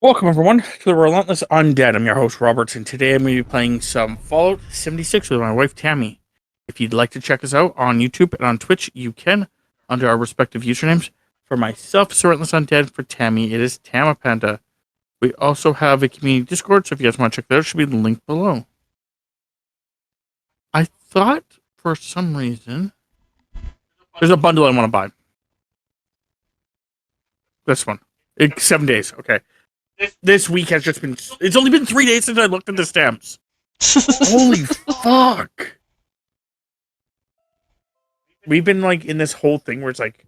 Welcome everyone to the Relentless Undead. I'm your host Roberts, and today I'm going to be playing some Fallout 76 with my wife Tammy. If you'd like to check us out on YouTube and on Twitch, you can under our respective usernames. For myself, it's Relentless Undead. For Tammy, it is Tamapanda. We also have a community Discord, so if you guys want to check that out, it should be linked below. I thought for some reason there's a bundle I want to buy. This one. It's 7 days. Okay. This week has just been... It's only been 3 days since I looked at the stamps. Holy fuck. We've been, like, in this whole thing where it's, like,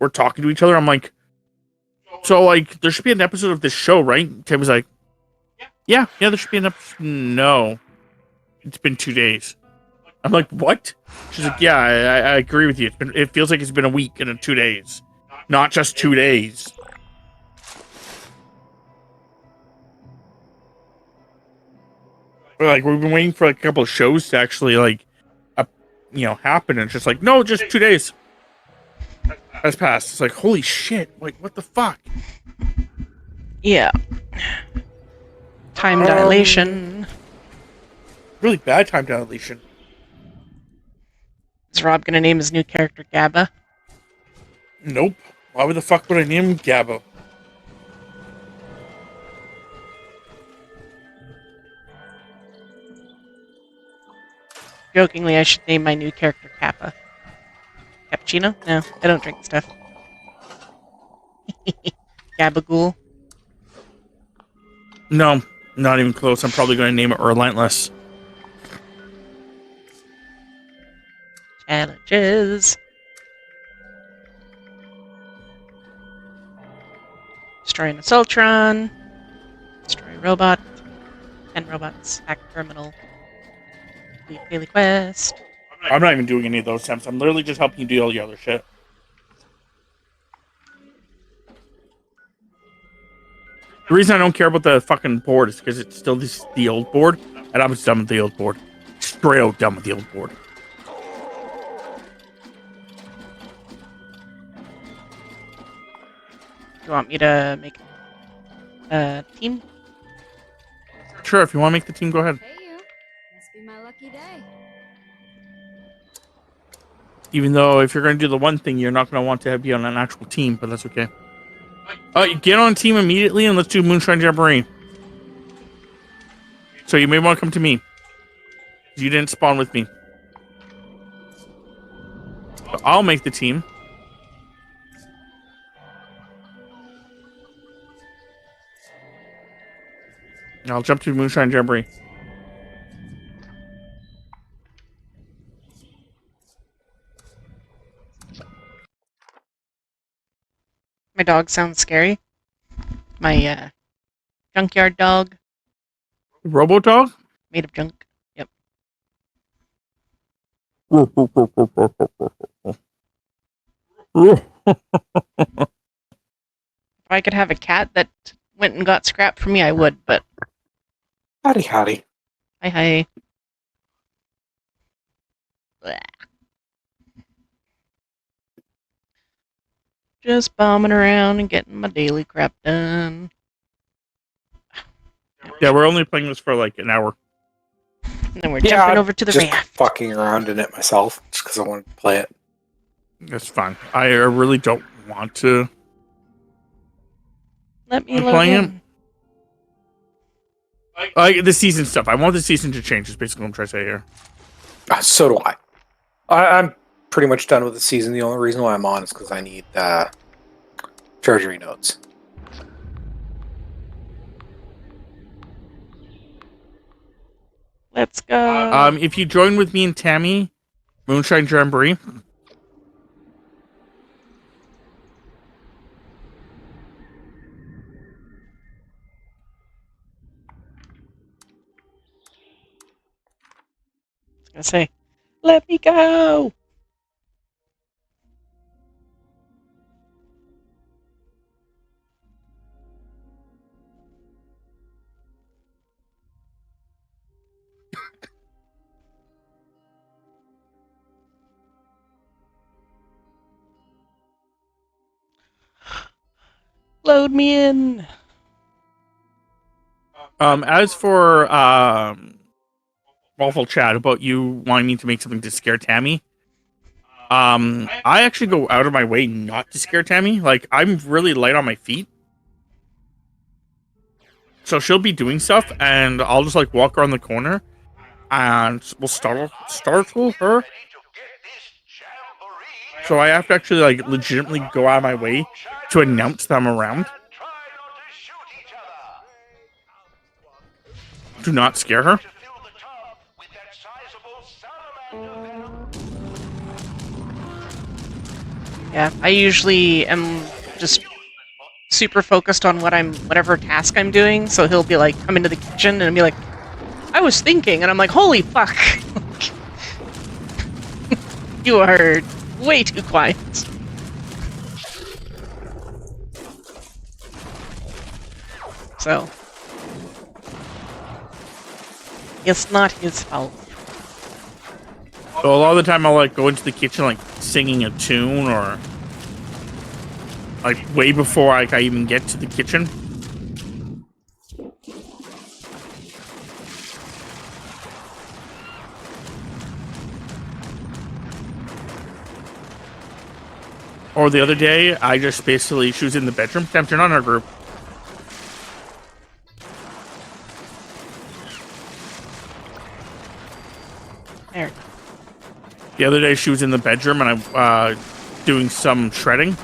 we're talking to each other. I'm like, so, like, there should be an episode of this show, right? Tim was like, yeah, there should be an episode. No. It's been 2 days. I'm like, what? She's like, yeah, I agree with you. It feels like it's been a week and 2 days. Not just 2 days. Like, we've been waiting for, like, a couple of shows to actually, like, happen. And it's just like, no, just 2 days has passed. It's like, holy shit. Like, what the fuck? Yeah. Time dilation. Really bad time dilation. Is Rob gonna name his new character Gabba? Nope. Why the fuck would I name him Gabba? Jokingly, I should name my new character Kappa. Cappuccino? No, I don't drink stuff. Gabagool? No, not even close. I'm probably going to name it Relentless. Challenges. Destroy an Assaultron. Destroy a robot. 10 robots. Hack terminal. Complete daily quest. I'm not even doing any of those attempts. I'm literally just helping you do all the other shit. The reason I don't care about the fucking board is because it's still the old board, and I'm just done with the old board. Straight out done with the old board. You want me to make a team? Sure, if you want to make the team, go ahead. Hey you. Must be my lucky day. Even though if you're going to do the one thing, you're not going to want to be on an actual team, but that's okay. Get on a team immediately and let's do Moonshine Jamboree. So you may want to come to me. You didn't spawn with me. So I'll make the team. And I'll jump to Moonshine Jamboree. My dog sounds scary. My junkyard dog. Robo Dog? Made of junk. Yep. If I could have a cat that went and got scrapped for me, I would, but... Howdy, howdy. Hi. Blah. Just bombing around and getting my daily crap done. Yeah, we're only playing this for like an hour. And then we're jumping over to the just raft. fucking around in it myself, just because I wanted to play it. That's fine. I really don't want to. Let me I'm load playing in. The season stuff. I want the season to change. Is basically what I'm trying to say here. So do I. I'm pretty much done with the season. The only reason why I'm on is because I need treasury notes. Let's go. If you join with me and Tammy, Moonshine Jamboree. I was gonna say, let me go. Load me in. As for awful chat about you wanting me to make something to scare Tammy, I actually go out of my way not to scare Tammy. Like, I'm really light on my feet. So she'll be doing stuff, and I'll just, like, walk around the corner, and we'll startle her. So I have to actually, like, legitimately go out of my way to announce that I'm around. Do not scare her. Yeah, I usually am just super focused on whatever task I'm doing, so he'll be like, come into the kitchen, and be like, I was thinking, and I'm like, holy fuck. You are way too quiet. So, it's not his fault. So a lot of the time I'll, like, go into the kitchen, like, singing a tune, or, like, way before, like, I even get to the kitchen. Or the other day, I just basically, she was in the bedroom. Damn, turn on our group. There. The other day, she was in the bedroom, and I doing some shredding.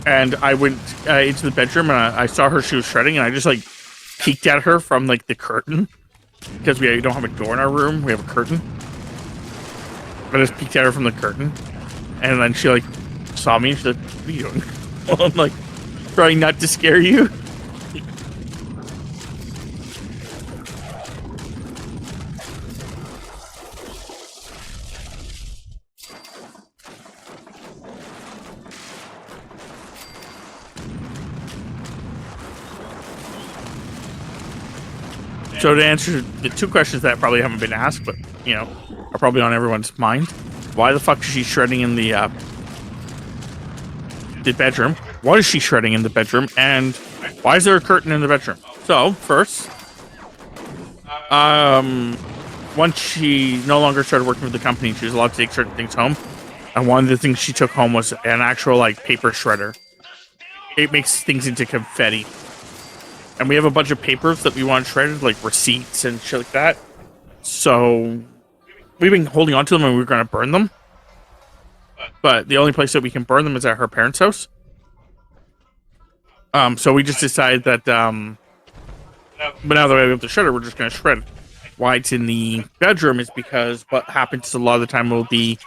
And I went into the bedroom, and I saw her, she was shredding, and I just, like, peeked at her from, like, the curtain. Because we don't have a door in our room, we have a curtain. I just peeked at her from the curtain. And then she, like, saw me, and she's like, what are you doing? Well, I'm, like, trying not to scare you. So to answer the two questions that probably haven't been asked, but, you know, are probably on everyone's mind. Why the fuck is she shredding in the bedroom? What is she shredding in the bedroom? And why is there a curtain in the bedroom? So, first, once she no longer started working for the company, she was allowed to take certain things home. And one of the things she took home was an actual, like, paper shredder. It makes things into confetti. And we have a bunch of papers that we want shredded, like receipts and shit like that. So we've been holding on to them, and we're going to burn them. But the only place that we can burn them is at her parents' house. So we just decided that, but now that we have the shredder, we're just going to shred it. Why it's in the bedroom is because what happens a lot of the time, we'll be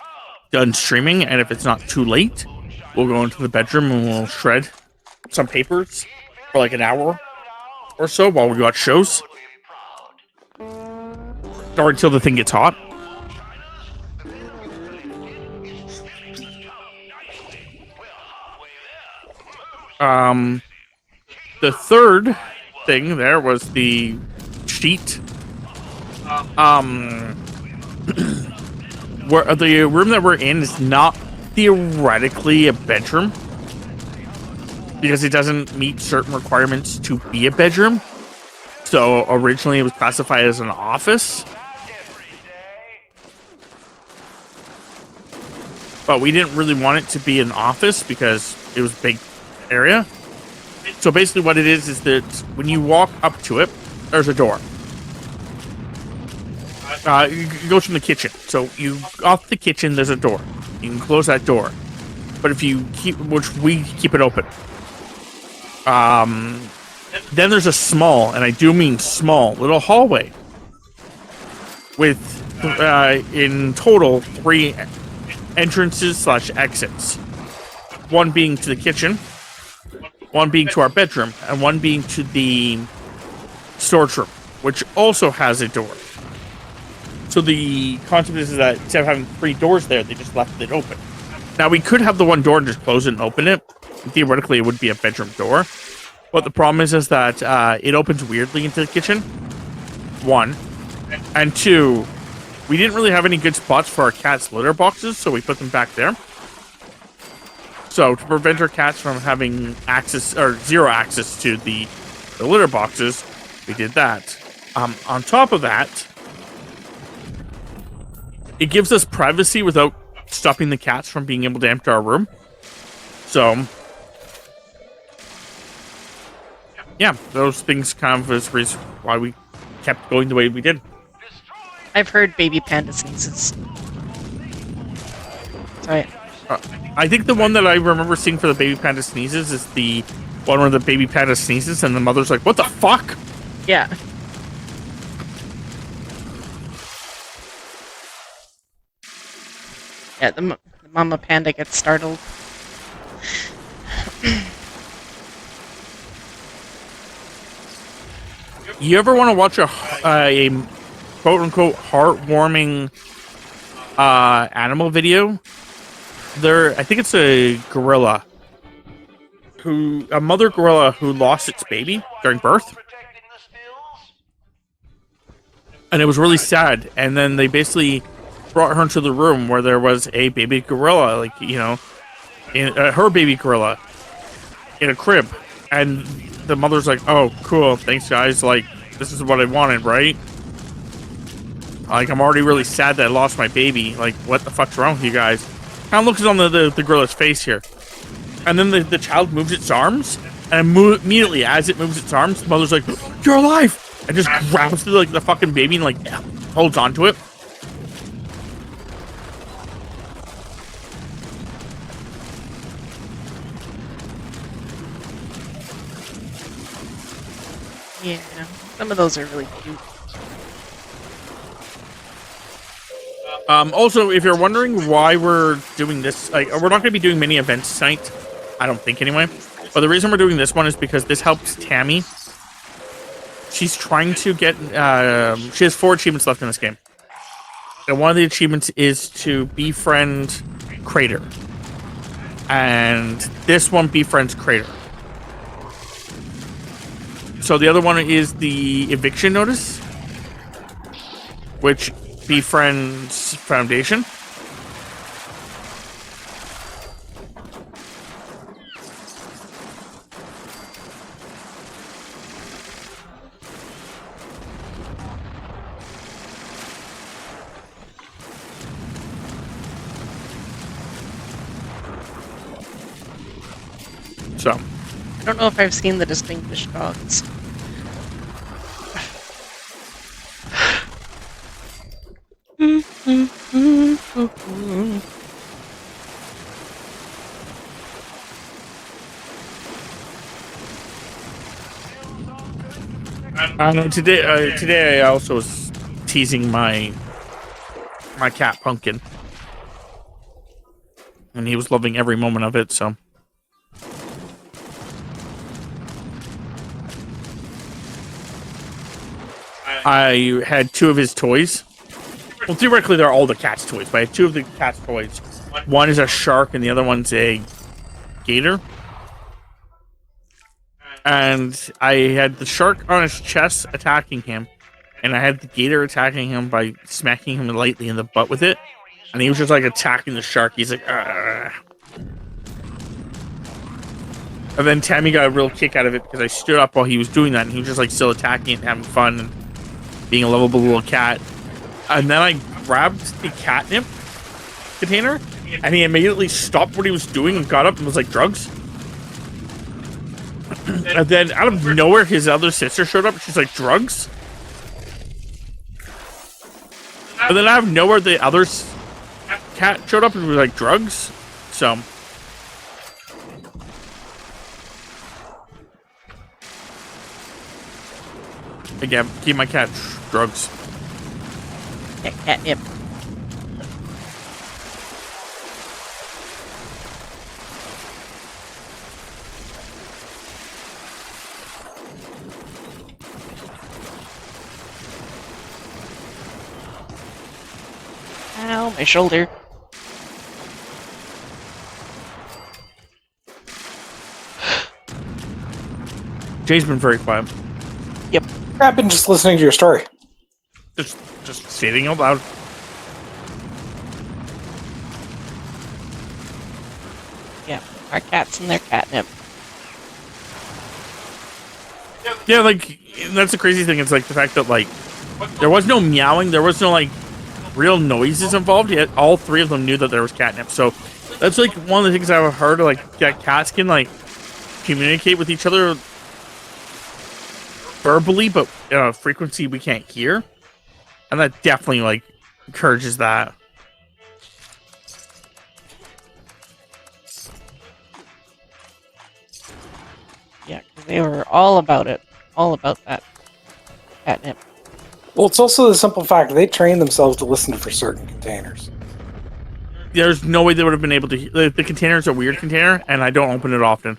done streaming, and if it's not too late, we'll go into the bedroom and we'll shred some papers for like an hour or so while we watch shows, or until the thing gets hot. The third thing there was the sheet. Where the room that we're in is not theoretically a bedroom, because it doesn't meet certain requirements to be a bedroom. So originally it was classified as an office. But we didn't really want it to be an office because it was a big area. So basically what it is that when you walk up to it, there's a door. It goes from the kitchen. So you off the kitchen, there's a door. You can close that door. But if you keep, which we keep it open. Then there's a small, and I do mean small, little hallway with, in total, 3 entrances / exits. One being to the kitchen, one being to our bedroom, and one being to the storage room, which also has a door. So the concept is that instead of having 3 doors there, they just left it open. Now, we could have the one door and just close it and open it. Theoretically, it would be a bedroom door. But the problem is that it opens weirdly into the kitchen. 1. And 2, we didn't really have any good spots for our cat's litter boxes, so we put them back there. So to prevent our cats from having access, or zero access to the the litter boxes. We did that. On top of that, it gives us privacy without stopping the cats from being able to enter our room. So, yeah, those things kind of is the reason why we kept going the way we did. I've heard baby panda sneezes. Sorry. I think the one that I remember seeing for the baby panda sneezes is the one where the baby panda sneezes and the mother's like, "What the fuck?" Yeah. Yeah, the mama panda gets startled. You ever want to watch a quote unquote heartwarming animal video? I think it's a mother gorilla who lost its baby during birth, and it was really sad. And then they basically brought her into the room where there was a baby gorilla, like, you know, her baby gorilla in a crib, and the mother's like, "Oh, cool, thanks guys, like, this is what I wanted, right? Like, I'm already really sad that I lost my baby. Like, what the fuck's wrong with you guys?" Kind of looks on the gorilla's face here. And then the child moves its arms, and immediately as it moves its arms, the mother's like, "You're alive!" And just grabs the fucking baby and, like, holds onto it. Yeah, some of those are really cute. Also, if you're wondering why we're doing this, like, we're not going to be doing many events tonight. I don't think, anyway. But the reason we're doing this one is because this helps Tammy. She's trying to get... she has 4 achievements left in this game. And one of the achievements is to befriend Crater. And this one befriends Crater. So the other one is the eviction notice, which befriends Foundation. So, I don't know if I've seen the Distinguished Dogs. I know today I also was teasing my cat Pumpkin, and he was loving every moment of it. So I had 2 of his toys. Well, theoretically, they're all the cat's toys, but I had 2 of the cat's toys. One is a shark, and the other one's a gator. And I had the shark on his chest attacking him, and I had the gator attacking him by smacking him lightly in the butt with it. And he was just like attacking the shark. He's like, "Argh." And then Tammy got a real kick out of it because I stood up while he was doing that, and he was just like still attacking it and having fun and being a lovable little cat. And then I grabbed the catnip container, and he immediately stopped what he was doing and got up and was like, "Drugs?" And then out of nowhere, his other sister showed up. She's like, "Drugs?" And then out of nowhere, the other cat showed up and was like, "Drugs?" So, again, keep my cat drugs. Yeah, catnip. Ow, my shoulder. Jay's been very quiet. Yep. I've been just listening to your story. Just stating out loud. Yeah, our cats and their catnip. Yeah, like that's the crazy thing. It's like the fact that like there was no meowing, there was no like real noises involved. Yet all three of them knew that there was catnip. So that's like one of the things I've heard. Like that cats can like communicate with each other verbally, but frequency we can't hear, and that definitely like encourages that. Yeah, 'cause they were all about it. All about that catnip. Well, it's also the simple fact they train themselves to listen for certain containers. There's no way they would have been able to. The container is a weird container, and I don't open it often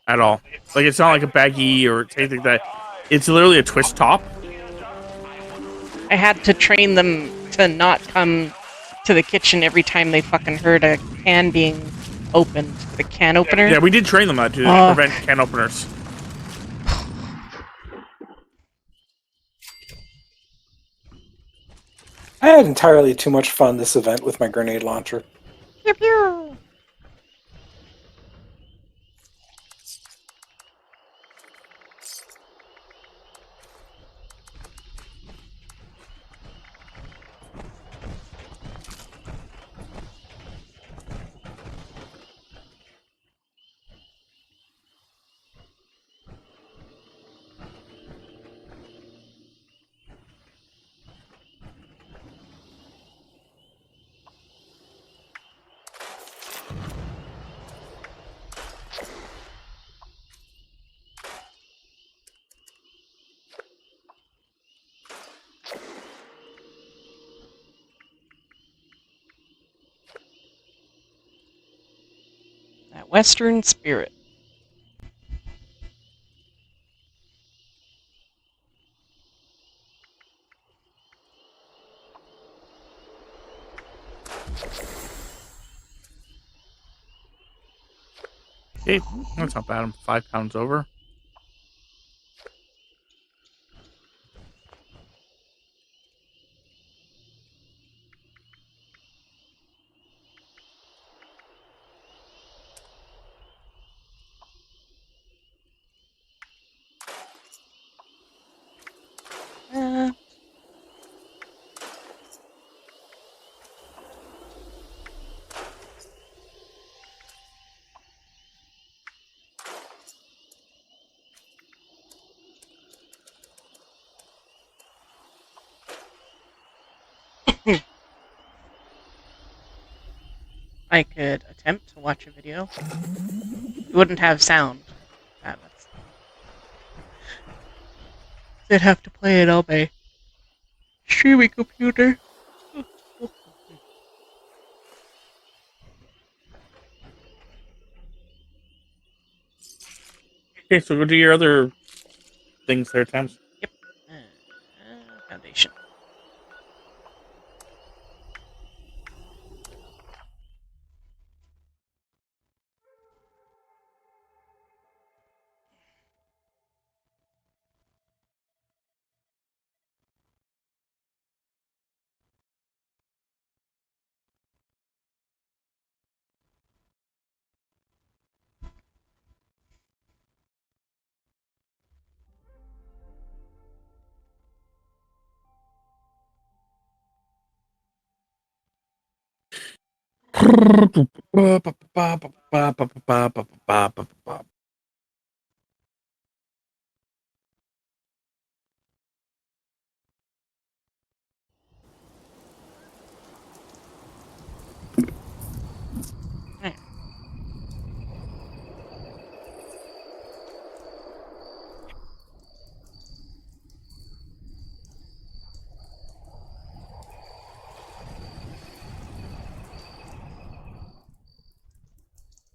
at all. Like it's not like a baggie or anything like that. It's literally a twist top. I had to train them to not come to the kitchen every time they fucking heard a can being opened. The can opener. Yeah, we did train them that to prevent can openers. I had entirely too much fun this event with my grenade launcher. Pew pew. That Western spirit. Okay, that's not bad. I'm 5 pounds over. Uh, I could attempt to watch a video. It wouldn't have sound. They'd have to play it on my streaming computer. Okay, so go do your other things there, Thames. Yep. Foundation.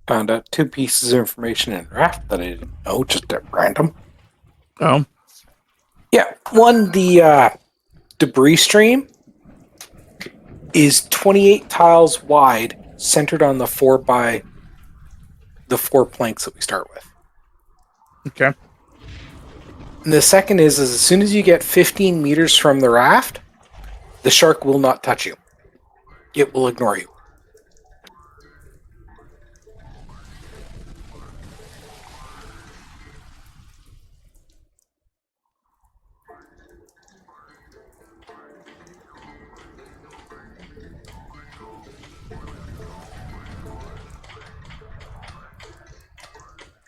Found out 2 pieces of information in raft that I didn't know, just at random. Oh, Yeah, one, the debris stream is 28 tiles wide, centered on the 4 planks that we start with. okay. And the second is as soon as you get 15 meters from the raft, the shark will not touch you. It will ignore you.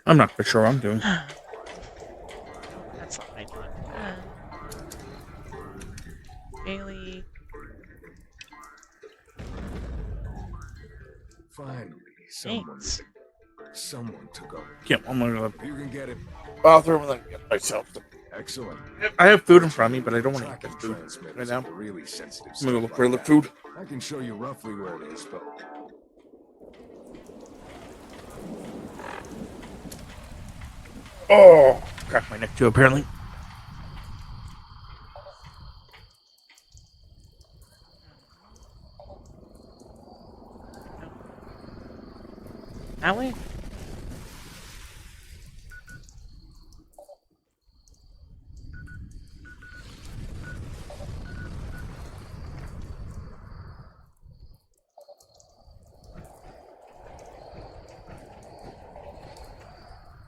I'm not quite sure what I'm doing. That's not what I need. Daily. Finally, Thanks. someone took over. Yeah, I'm gonna go to You can get it. the bathroom and then get myself. Excellent. I have food in front of me, but I don't want to eat Tracking this food transmitters right now. for really sensitive I'm gonna go stuff look for like the that. food. I can show you roughly where it is, but Oh, cracked my neck too, apparently. No. That way?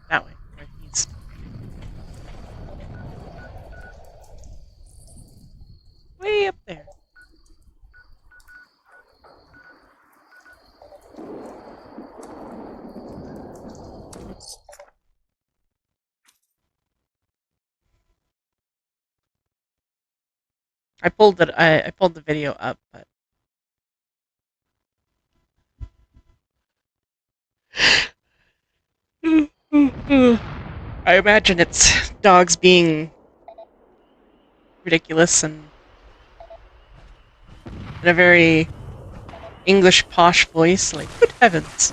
That way. Northeast. Way up there. I pulled it. I pulled the video up, but I imagine it's dogs being ridiculous and in a very English posh voice, like, good heavens,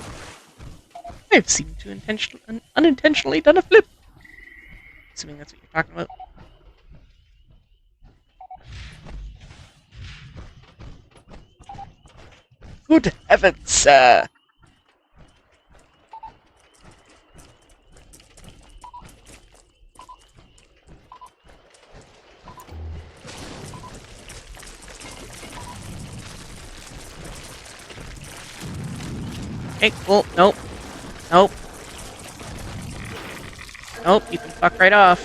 I've seemed to unintentionally done a flip. Assuming that's what you're talking about. Good heavens, Hey, well, nope. Nope. Nope, you can fuck right off.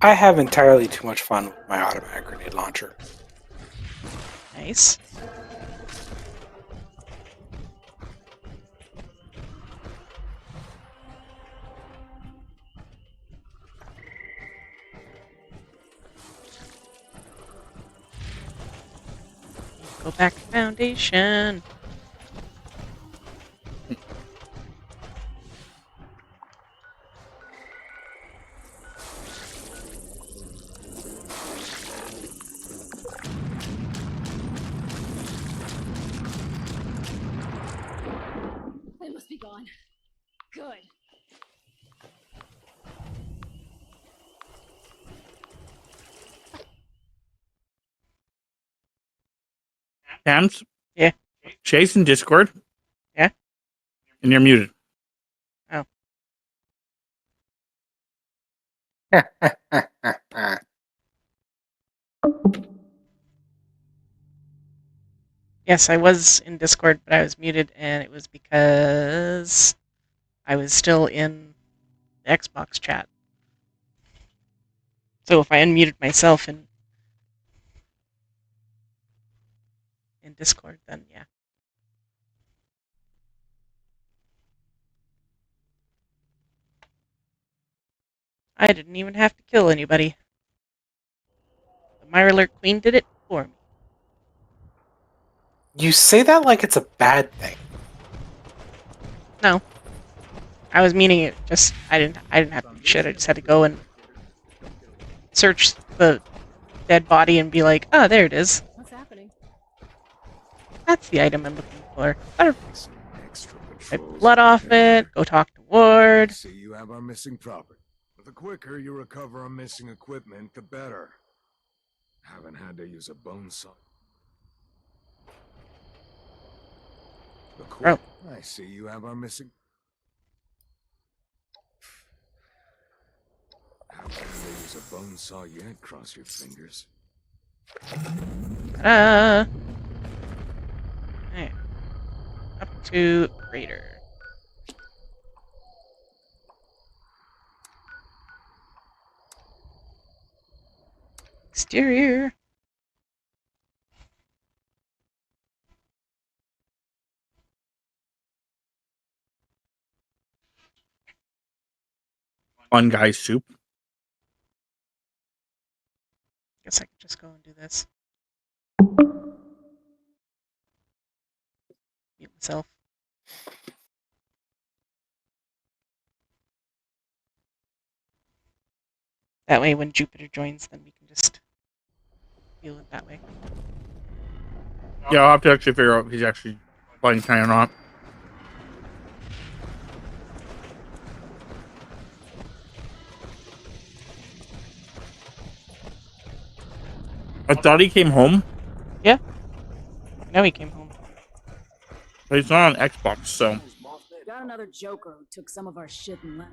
I have entirely too much fun with my automatic grenade launcher. Nice. Go back to foundation. They must be gone. Good. Hams? Yeah. Chase in Discord? Yeah? And you're muted. Oh. Yes, I was in Discord, but I was muted, and it was because I was still in the Xbox chat. So if I unmuted myself in Discord, then yeah. I didn't even have to kill anybody. The Mirelurk Queen did it for me. You say that like it's a bad thing. No. I was meaning it just I didn't have to do shit. I just had to go and search the dead body and be like, oh, there it is. What's happening? That's the item I'm looking for. Better some extra wipe patrols blood out off there. it, go talk to Ward. See, you have our missing property. The quicker you recover our missing equipment, the better. Haven't had to use a bone saw. The quick. I see you have our missing. Haven't had to use a bone saw yet. Cross your fingers. Ta-da! Alright. Up to Raider. Exterior. Fun guy soup. Guess I could just go and do this. Mute myself. That way, when Jupiter joins, then we can just deal it that way. Yeah, I'll have to actually figure out if he's actually playing tonight or not. I thought he came home, I know he came home. but he's not on Xbox, so Got another joker who took some of our shit and left.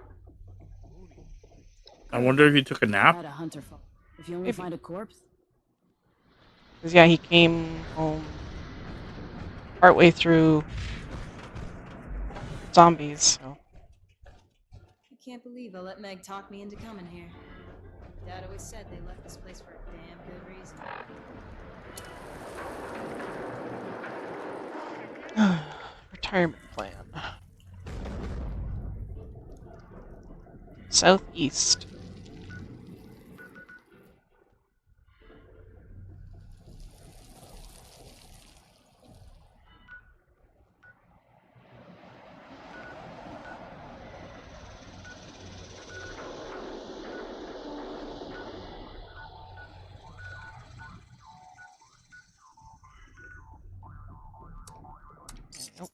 I wonder if he took a nap. Had a hunter fall. If you only Maybe. find a corpse. Because, yeah, he came home partway through zombies, so. I can't believe I let Meg talk me into coming here. Dad always said they left this place for a damn good reason. Retirement plan. Southeast. Nope.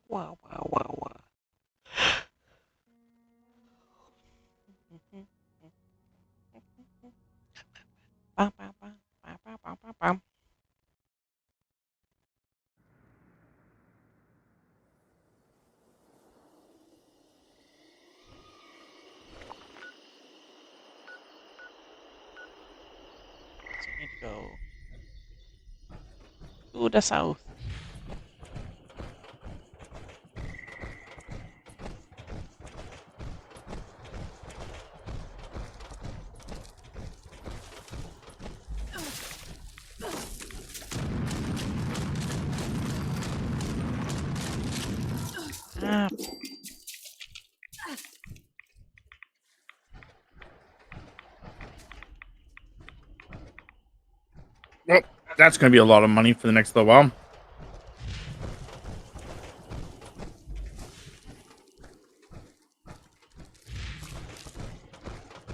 Wow, wow, wow, wow. Bum, bum, bum, bum, bum, bum, bum, bum. So we need to go to the south. Ah, Well, that's going to be a lot of money for the next little while.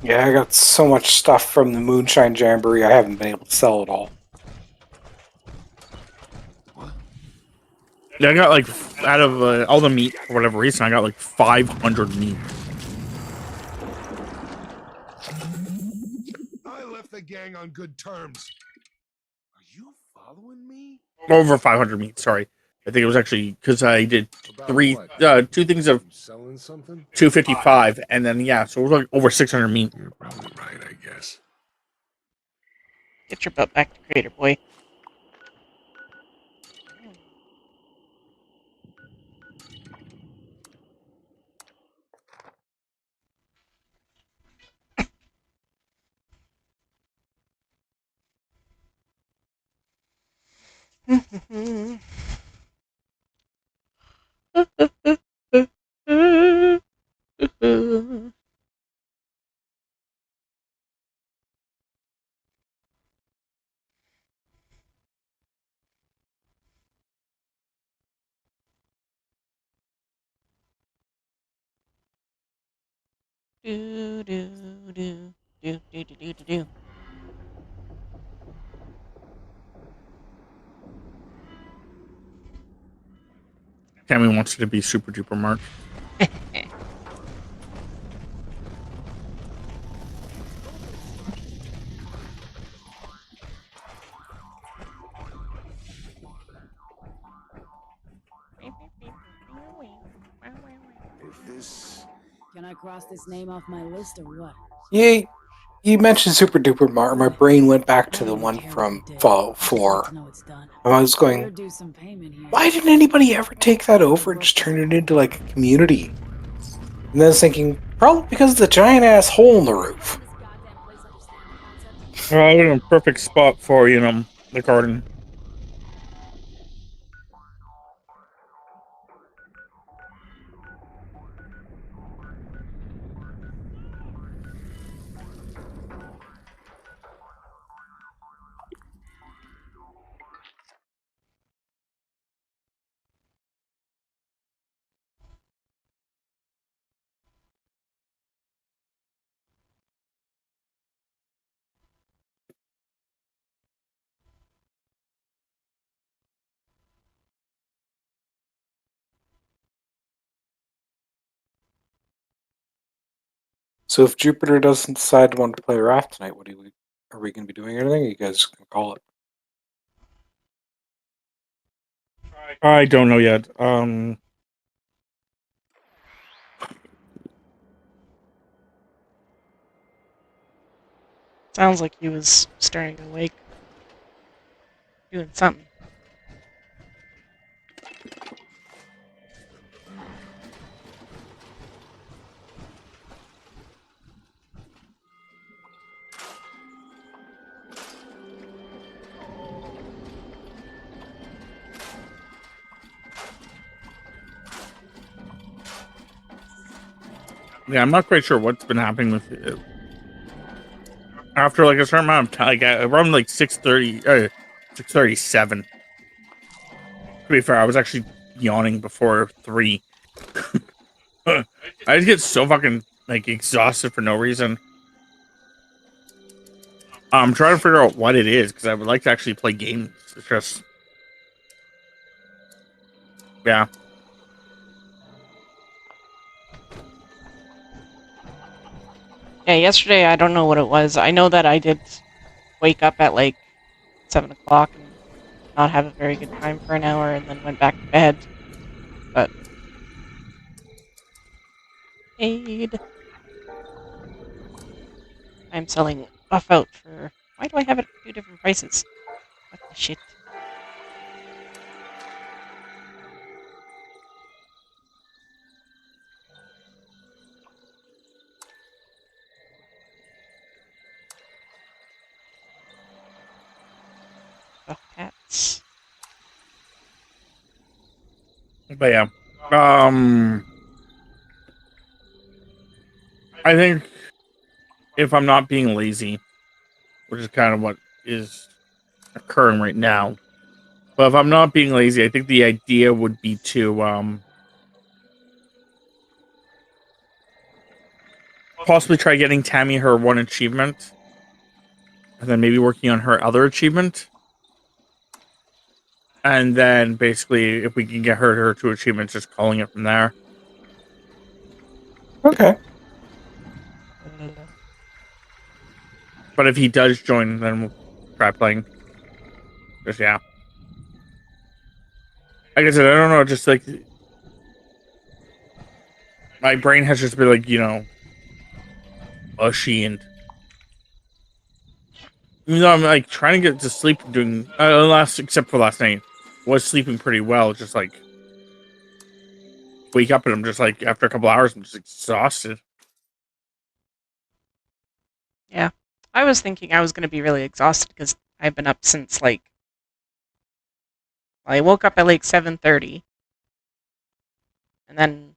Yeah, I got so much stuff from the Moonshine Jamboree, I haven't been able to sell it all. Yeah, I got like, out of all the meat, for whatever reason, I got like 500 meat. I left the gang on good terms. Are you following me? Over 500 meat, sorry. I think it was actually, because I did About two what? things of You selling something? 255, and then, yeah, so it was like over 600 meat. You're probably right, I guess. get your butt back to Creator Boy. Do do do do do do do do. Tammy wants it to be super duper Mark. If this... Can I cross this name off my list or what? Yeah, you mentioned Super Duper Mario. My brain went back to I the don't one care from what you did. Fallout I just 4. want to know it's done. And I was Better going, do some payment here. why didn't anybody ever take that over and just turn it into like a community? And then I was thinking, probably because of the giant ass hole in the roof. I'm in a perfect spot for, the garden. So if Jupiter doesn't decide to want to play Raft tonight, are we going to be doing anything? Or you guys can call it. I don't know yet. Sounds like he was starting to wake. Doing something. Yeah, I'm not quite sure what's been happening with it. After like a certain amount of time, like around like 6:30, 6:37. To be fair, I was actually yawning before 3. I just get so fucking like exhausted for no reason. I'm trying to figure out what it is because I would like to actually play games. It's just, yeah. Yeah, yesterday I don't know what it was. I know that I did wake up at like 7 o'clock and not have a very good time for an hour and then went back to bed. But aid. I'm selling buff out for, why do I have it at 2 different prices? What the shit? Buff hats. But yeah. I think if I'm not being lazy, which is kind of what is occurring right now, but if I'm not being lazy, I think the idea would be to possibly try getting Tammy her one achievement, and then maybe working on her other achievement. And then basically, if we can get her 2 achievements, just calling it from there. Okay. But if he does join, then we'll try playing. Just, yeah. Like I said, I don't know, just like my brain has just been like, mushy, and even though I'm like trying to get to sleep, doing except for last night, was sleeping pretty well. Just like wake up and I'm just like after a couple hours, I'm just exhausted. Yeah. I was thinking I was going to be really exhausted because I've been up since like, I woke up at like 7:30. And then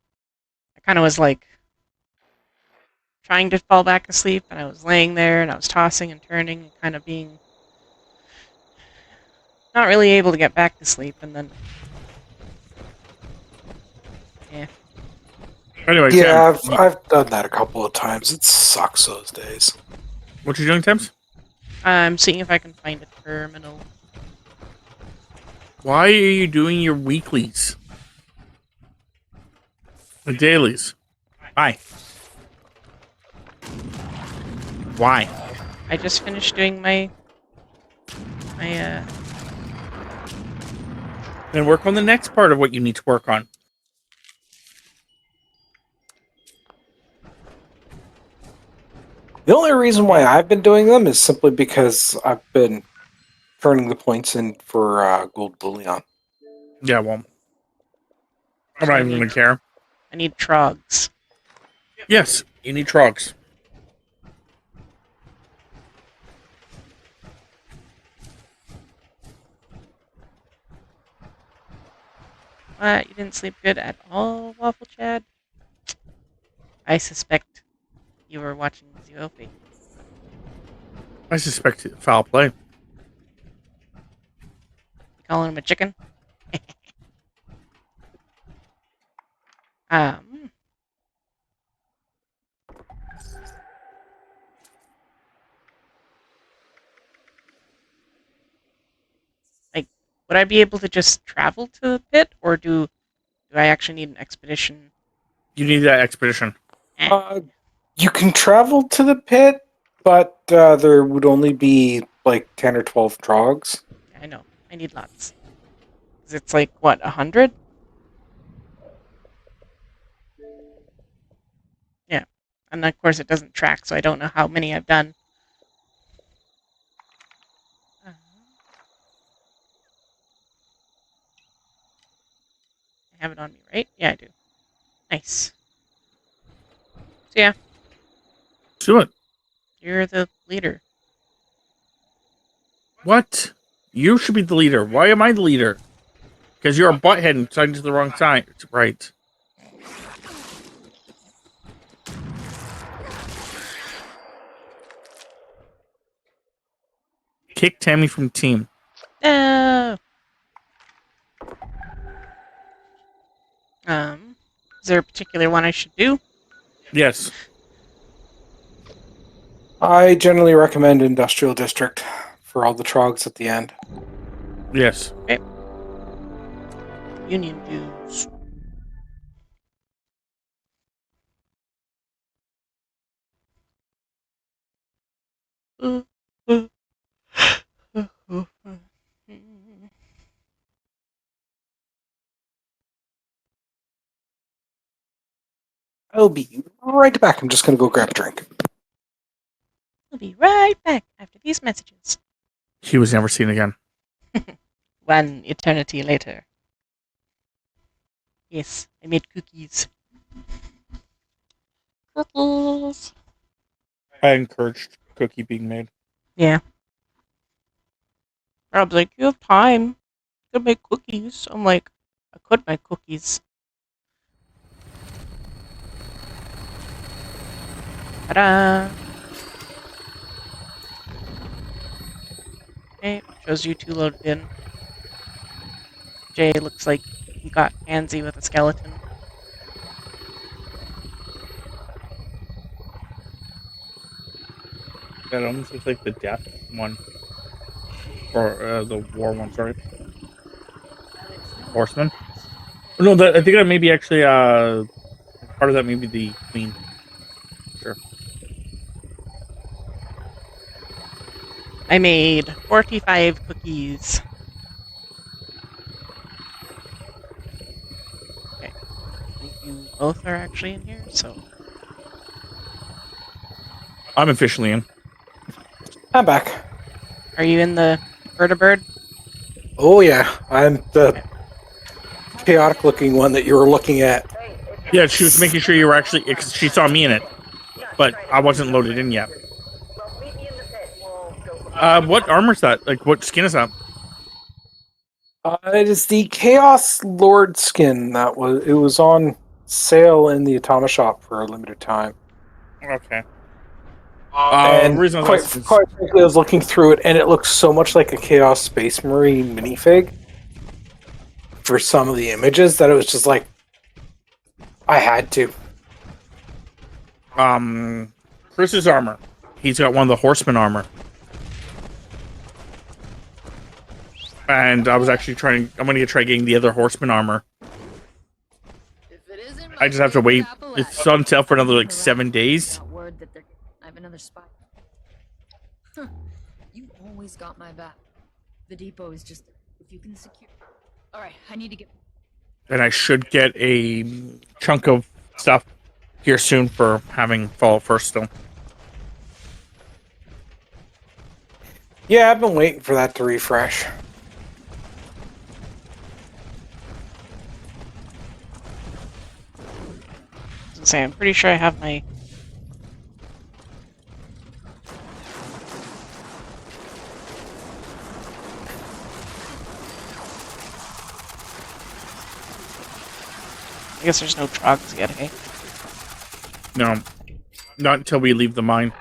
I kind of was like trying to fall back asleep, and I was laying there and I was tossing and turning and kind of being not really able to get back to sleep, and then yeah. Anyway, Yeah, Tim, I've done that a couple of times. It sucks those days. what you doing, Tim? I'm seeing if I can find a terminal. Why are you doing your weeklies? The dailies. Why? Why? I just finished doing my Then work on the next part of what you need to work on. The only reason why I've been doing them is simply because I've been turning the points in for gold bullion. Yeah, well, I'm so not even going to care. I need trogs. Yes, you need trogs. What? You didn't sleep good at all, Waffle Chad? I suspect you were watching Zeofate. I suspect foul play. You calling him a chicken? um. Like, would I be able to just travel to the pit, or do I actually need an expedition? You need that expedition. You can travel to the pit, but there would only be like 10 or 12 trogs. I know. I need lots. 'Cause it's like, what, 100? Yeah. And of course it doesn't track, so I don't know how many I've done. I have it on me, right? Yeah, I do. Nice. So yeah, Do it. you're the leader. What? You should be the leader. Why am I the leader? Because you're a butthead and signed to the wrong side. Right. Kick Tammy from team. No! Is there a particular one I should do? Yes. I generally recommend Industrial District for all the trogs at the end. Yes. Okay. Union dues. I'll be right back. I'm just going to go grab a drink. We'll be right back after these messages. He was never seen again. One eternity later. Yes, I made cookies. Cookies. I encouraged cookie being made. Yeah. Rob's like, you have time. You could make cookies. I'm like, I could make cookies. Ta-da! Okay, shows you two loaded in. Jay looks like he got handsy with a skeleton. That almost looks like the death one. Or the war one, sorry. Horseman. No, I think that may be actually part of that may be the queen. Sure. I made 45 cookies. Okay. I think you both are actually in here, so. I'm officially in. I'm back. Are you in the bird? Oh, yeah. I'm the chaotic looking one that you were looking at. Yeah, she was making sure you were actually. She saw me in it, but I wasn't loaded in yet. What armor's that? Like, what skin is that? It is the Chaos Lord skin it was on sale in the Atama shop for a limited time. Okay. And the reason I quite was asking frankly, I was looking through it, and it looks so much like a Chaos Space Marine minifig for some of the images that it was just like, I had to. Chris's armor. He's got one of the horseman armor. And I was actually I'm going to try getting the other horseman armor. I just have to wait. It's on sale for another like 7 days. Word that I have another spot. Huh. You always got my back. The depot is just if you can secure. All right, I need to get. And I should get a chunk of stuff here soon for having Fallout First still. Yeah, I've been waiting for that to refresh. I'm pretty sure I have my. I guess there's no trogs yet, hey? No, not until we leave the mine.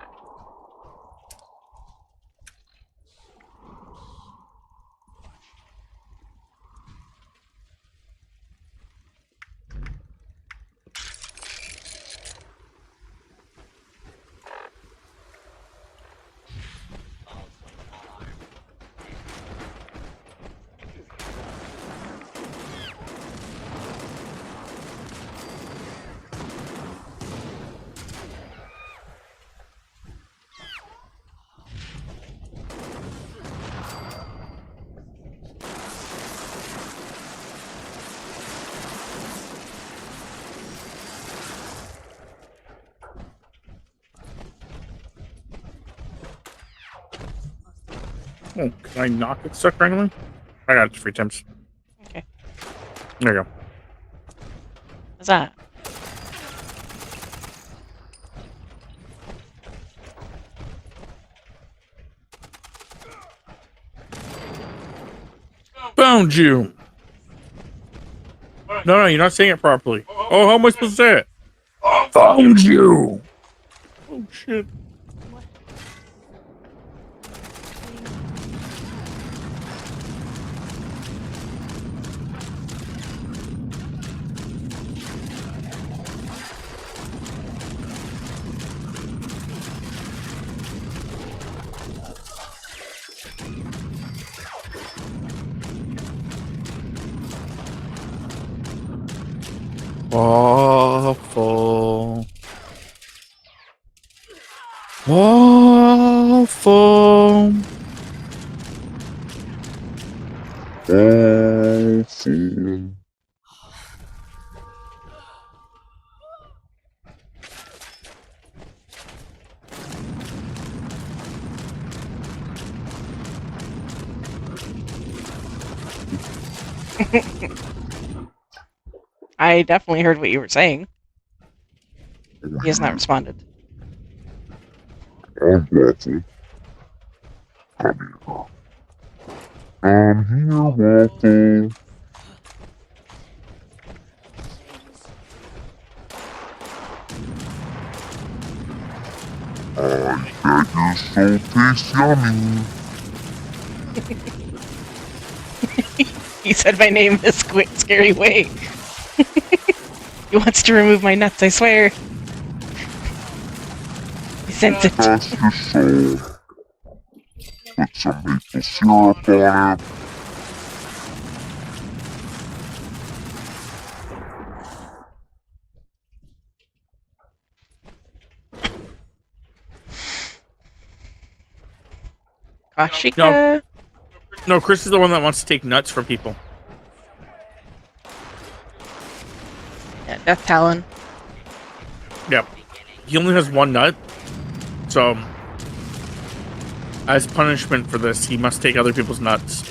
Oh, can I not get stuck randomly? I got it 3 times. Okay. There you go. What's that? Found you! No, you're not saying it properly. Oh, how am I supposed to say it? Found you! Oh, shit. Awful. Awful. Awful. I definitely heard what you were saying. He has not responded. I'm Waffle. I'm here, Waffle. I bet your soul tastes yummy. He said my name in a scary way. He wants to remove my nuts, I swear. He sent it. That's your soul. Put some maple syrup on it. Kashika? No, Chris is the one that wants to take nuts from people. Yeah, Death Talon. Yep. He only has 1 nut. So, as punishment for this, he must take other people's nuts.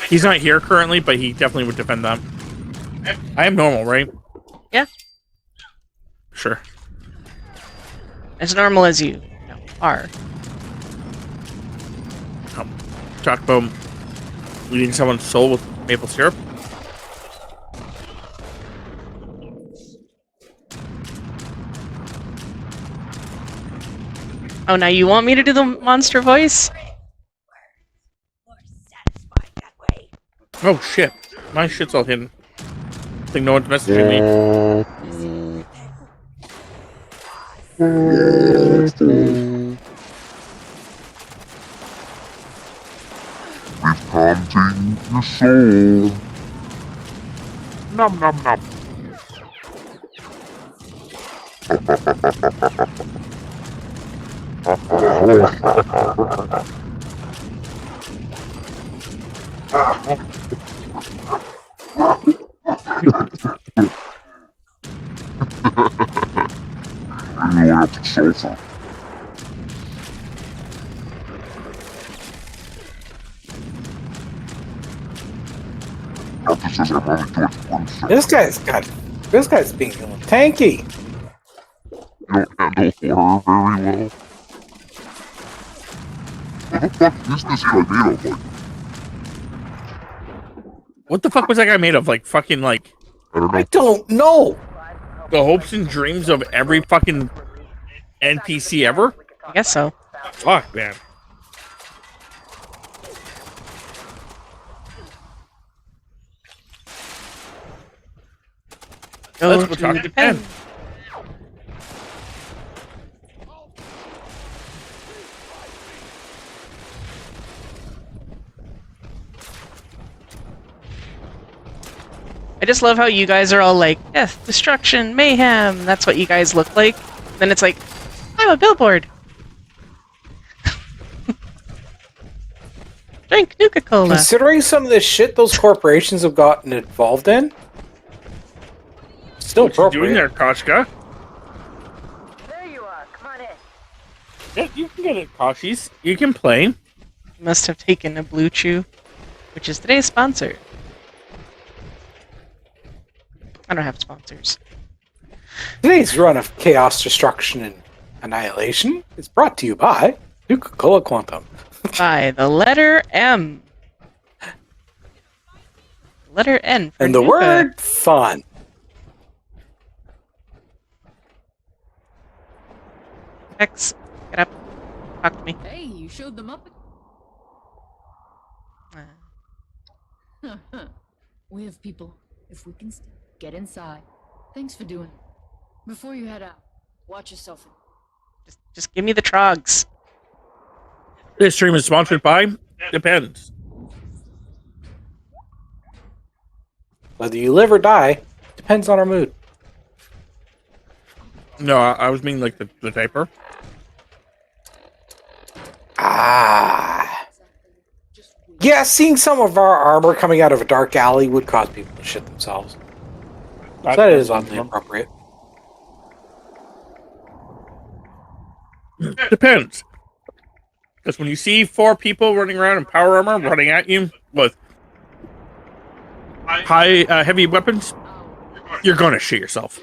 He's not here currently, but he definitely would defend them. I am normal, right? Yeah. Sure. As normal as you are. Talk about eating someone's soul with maple syrup. Oh, now you want me to do the monster voice? Oh shit. My shit's all hidden. I think no one's messaging me. We've come to eat your soul. Nom nom nom. You have to sofa. This is I'm only doing one thing. This guy's got This guy's being tanky. You don't handle horror very well. What the fuck is this guy made of? Like, What the fuck was that guy made of? Like fucking like I don't know. I don't know. the hopes and dreams of every fucking NPC ever? I guess so. Fuck, man. Go Let's go to talk to the Pen. pen. I just love how you guys are all like, death, destruction, mayhem. That's what you guys look like. Then it's like, I'm a billboard. Drink Nuka-Cola. Considering some of the shit those corporations have gotten involved in, still What you doing appropriate. there, Koshka? There you are. Come on in. Yeah, you can get it, Koshies. You can play. You must have taken a Blue Chew, which is today's sponsor. I don't have sponsors. Today's run of chaos, destruction, and annihilation is brought to you by Nuka-Cola Quantum. By the letter M. Letter N for And the Nuka. word fun. X, get up. Talk to me. Hey, you showed them up. Uh, We have people. If we can get inside. Thanks for doing it. Before you head out, watch yourself. just give me the trogs. This stream is sponsored by Depends. Whether you live or die depends on our mood. No, I was meaning like the diaper. Ah. Yeah, seeing some of our armor coming out of a dark alley would cause people to shit themselves. So that is oddly appropriate. Depends. Because when you see 4 people running around in power armor running at you with high heavy weapons, you're gonna shit yourself.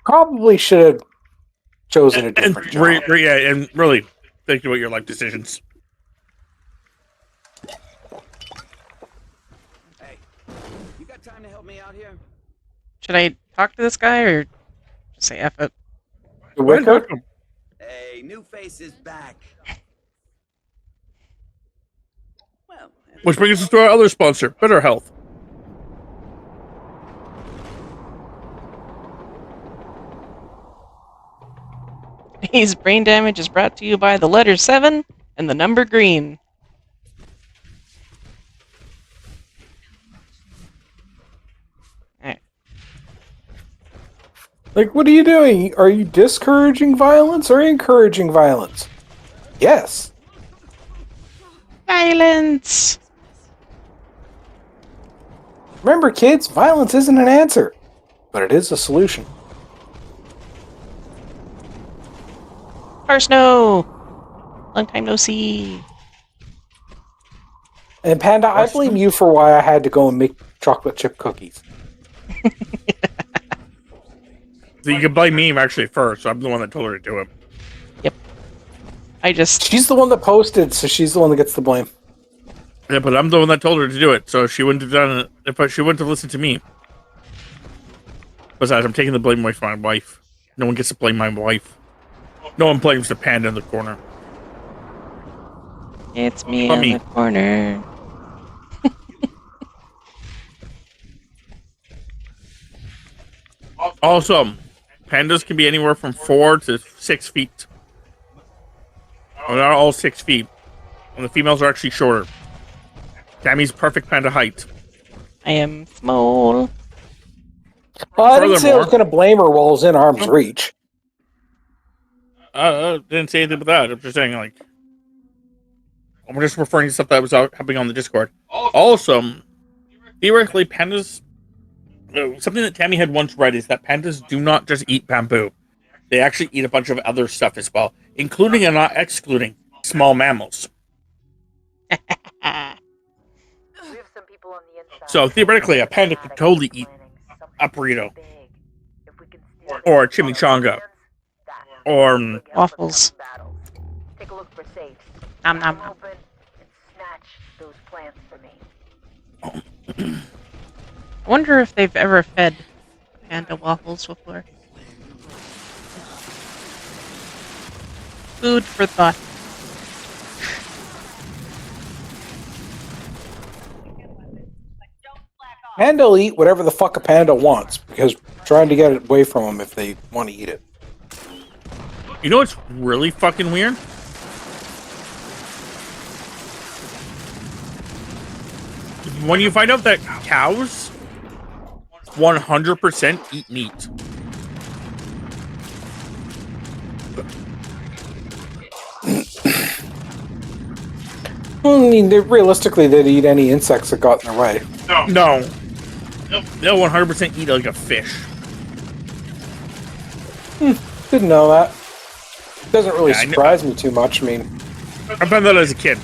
Probably should have chosen a different job. And really think about your life decisions. Hey, you got time to help me out here? Should I talk to this guy or just say F it? The Wicker? Hey, new face is back. Well, Which brings us to our other sponsor, Better Health. Today's brain damage is brought to you by the letter 7 and the number green. Alright. Like, what are you doing? Are you discouraging violence or encouraging violence? Yes. Violence! Remember, kids, violence isn't an answer, but it is a solution. Parsno! Long time no see. And Panda, I blame you for why I had to go and make chocolate chip cookies. So you can blame me actually first. So I'm the one that told her to do it. I just... She's the one that posted, so she's the one that gets the blame. Yeah, but I'm the one that told her to do it. So she wouldn't have done it if she wouldn't have listened to me. Besides, I'm taking the blame away from my wife. No one gets to blame my wife. No one blames the panda in the corner. It's me Not in me. the corner. Also, pandas can be anywhere from 4 to 6 feet. Well, not all 6 feet. And the females are actually shorter. Tammy's perfect panda height. I am small. Well, I didn't say I was Furthermore- going to blame her while I was in arm's reach. Didn't say anything about that. I'm just saying, like, I'm just referring to stuff that was happening on the Discord. Also, theoretically, pandas. Something that Tammy had once read is that pandas do not just eat bamboo; they actually eat a bunch of other stuff as well, including and not excluding small mammals. We have some people people on the inside. So theoretically, a panda could totally eat a burrito, or a chimichanga, or Waffles. Take a look for safes. Nom nom nom. Open and snatch those plants for me. I wonder if they've ever fed panda waffles before. Food for thought. Panda will eat whatever the fuck a panda wants because trying to get it away from them if they want to eat it. you know what's really fucking weird? When you find out that cows 100% eat meat. Well, I mean, realistically, they'd eat any insects that got in their way. No. They'll 100% eat like a fish. Didn't know that. Doesn't really Yeah, I kn- surprise me too much. I mean, I found that as a kid.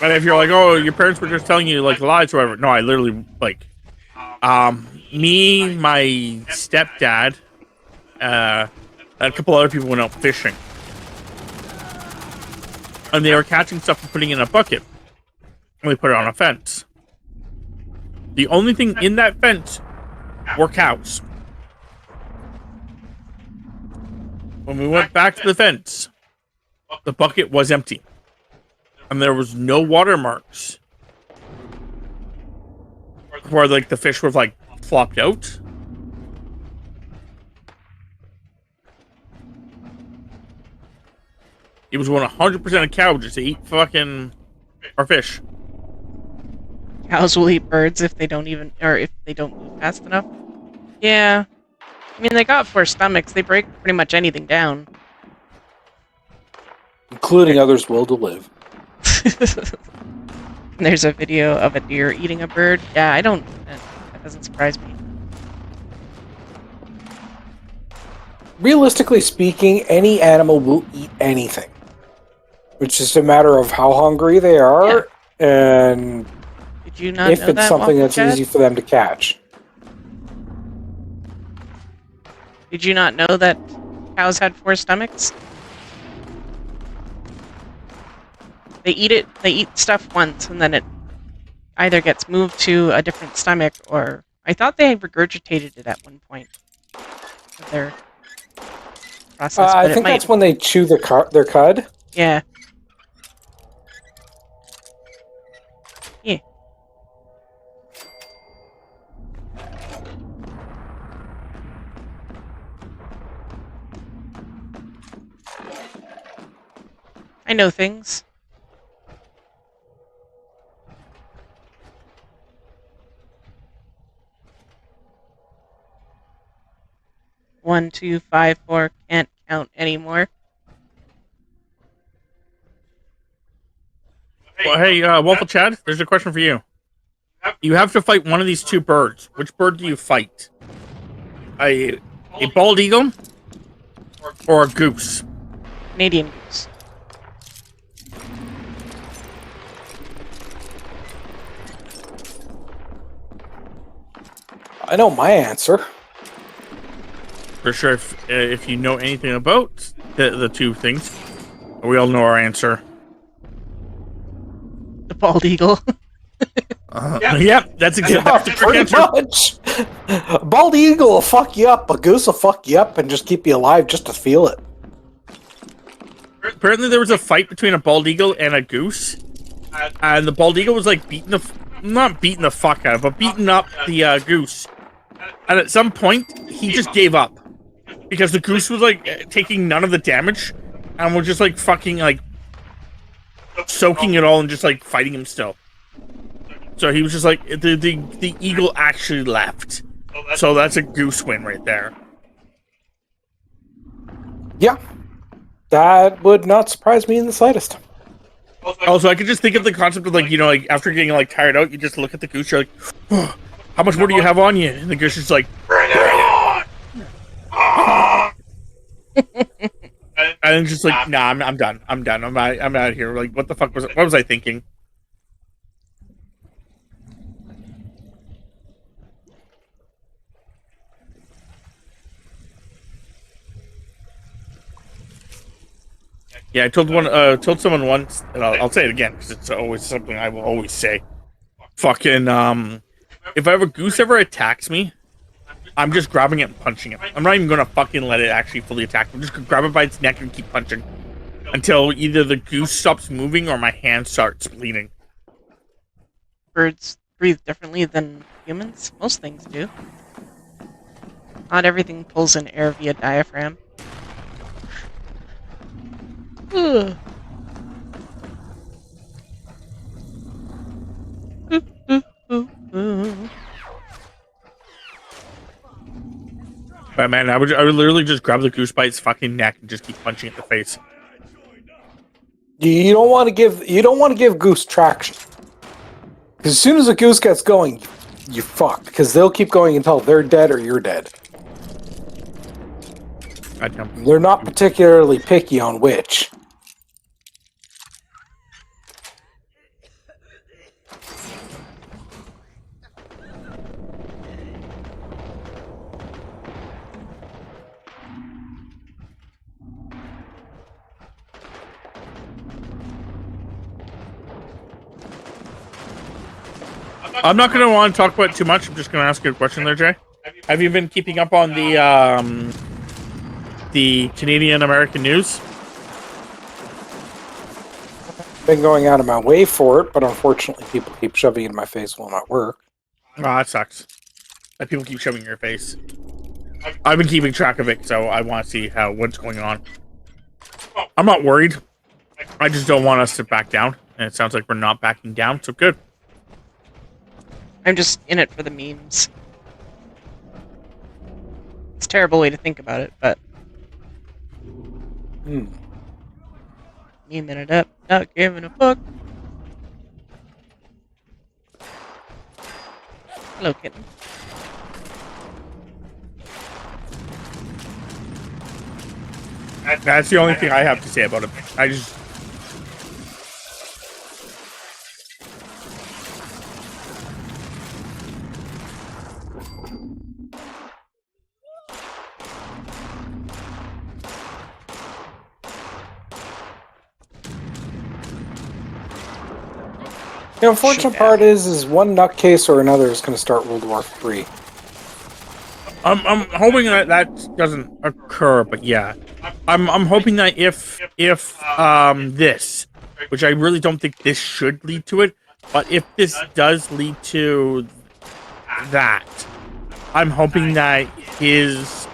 But if you're like, oh, your parents were just telling you like lies or whatever. No, I literally like me, my stepdad, and a couple other people went out fishing. And they were catching stuff and putting it in a bucket. And we put it on a fence. The only thing in that fence were cows. When we went back to the fence, the bucket was empty. And there was no watermarks where like the fish were like flopped out. It was 100% of cows just to eat fucking our fish. Cows will eat birds if they don't if they don't move fast enough. Yeah. I mean, they got 4 stomachs. They break pretty much anything down. including others' will to live. There's a video of a deer eating a bird. Yeah, that doesn't surprise me. Realistically speaking, any animal will eat anything. It's just a matter of how hungry they are and Did you not if know it's that, something Waffle that's Chad? easy for them to catch. Did you not know that cows had 4 stomachs? They eat stuff once, and then it either gets moved to a different stomach, or I thought they regurgitated it at one point of their process. I but think that's when they chew their cud. Yeah. Yeah. I know things. One, 2, 5, 4. Can't count anymore. Well, hey, Waffle Chad, there's a question for you. You have to fight one of these 2 birds. Which bird do you fight? A bald eagle or a goose? Canadian goose. I know my answer. For sure, if you know anything about the 2 things, we all know our answer. The bald eagle. Yep, that's exactly the correct Pretty answer. much. A bald eagle will fuck you up. A goose will fuck you up and just keep you alive just to feel it. Apparently, there was a fight between a bald eagle and a goose, and the bald eagle was like not beating the fuck out of, but beating up the goose. And at some point, he just gave up because the goose was like taking none of the damage, and was just like fucking like soaking it all and just like fighting him still. So he was just like the eagle actually left. So that's a goose win right there. Yeah. That would not surprise me in the slightest. Also, I could just think of the concept of like, you know, like after getting like tired out, you just look at the goose, you're like, oh, how much more do you have on you? And the goose is like, bring it on! And then just like, nah, I'm done. I'm done. I'm out of here. Like, what the fuck was? What was I thinking? Yeah, I told someone once, and I'll say it again because it's always something I will always say. Fucking, if ever Goose ever attacks me, I'm just grabbing it and punching it. I'm not even gonna fucking let it actually fully attack me. I'm just gonna grab it by its neck and keep punching until either the goose stops moving or my hand starts bleeding. Birds breathe differently than humans. Most things do. Not everything pulls in air via diaphragm. Ugh. But man, I would literally just grab the goose by its fucking neck and just keep punching it in the face. You don't want to give Goose traction. Because as soon as a goose gets going, you fucked. Because they'll keep going until they're dead or you're dead. They're not particularly picky on which. I'm not going to want to talk about it too much. I'm just going to ask you a question there, Jay. Have you been keeping up on the Canadian American news? Been going out of my way for it, but unfortunately people keep shoving it in my face while I'm at work. Oh, that sucks. That people keep shoving in your face. I've been keeping track of it, so I want to see what's going on. I'm not worried. I just don't want us to back down, and it sounds like we're not backing down, so good. I'm just in it for the memes. It's a terrible way to think about it, but... Memeing it up, not giving a fuck. Hello, kitten. That's the only thing I have to say about it. I just... The unfortunate part is one nutcase or another is going to start World War III. I'm hoping that doesn't occur, but yeah, I'm hoping that if this, which I really don't think this should lead to it, but if this does lead to that, I'm hoping that his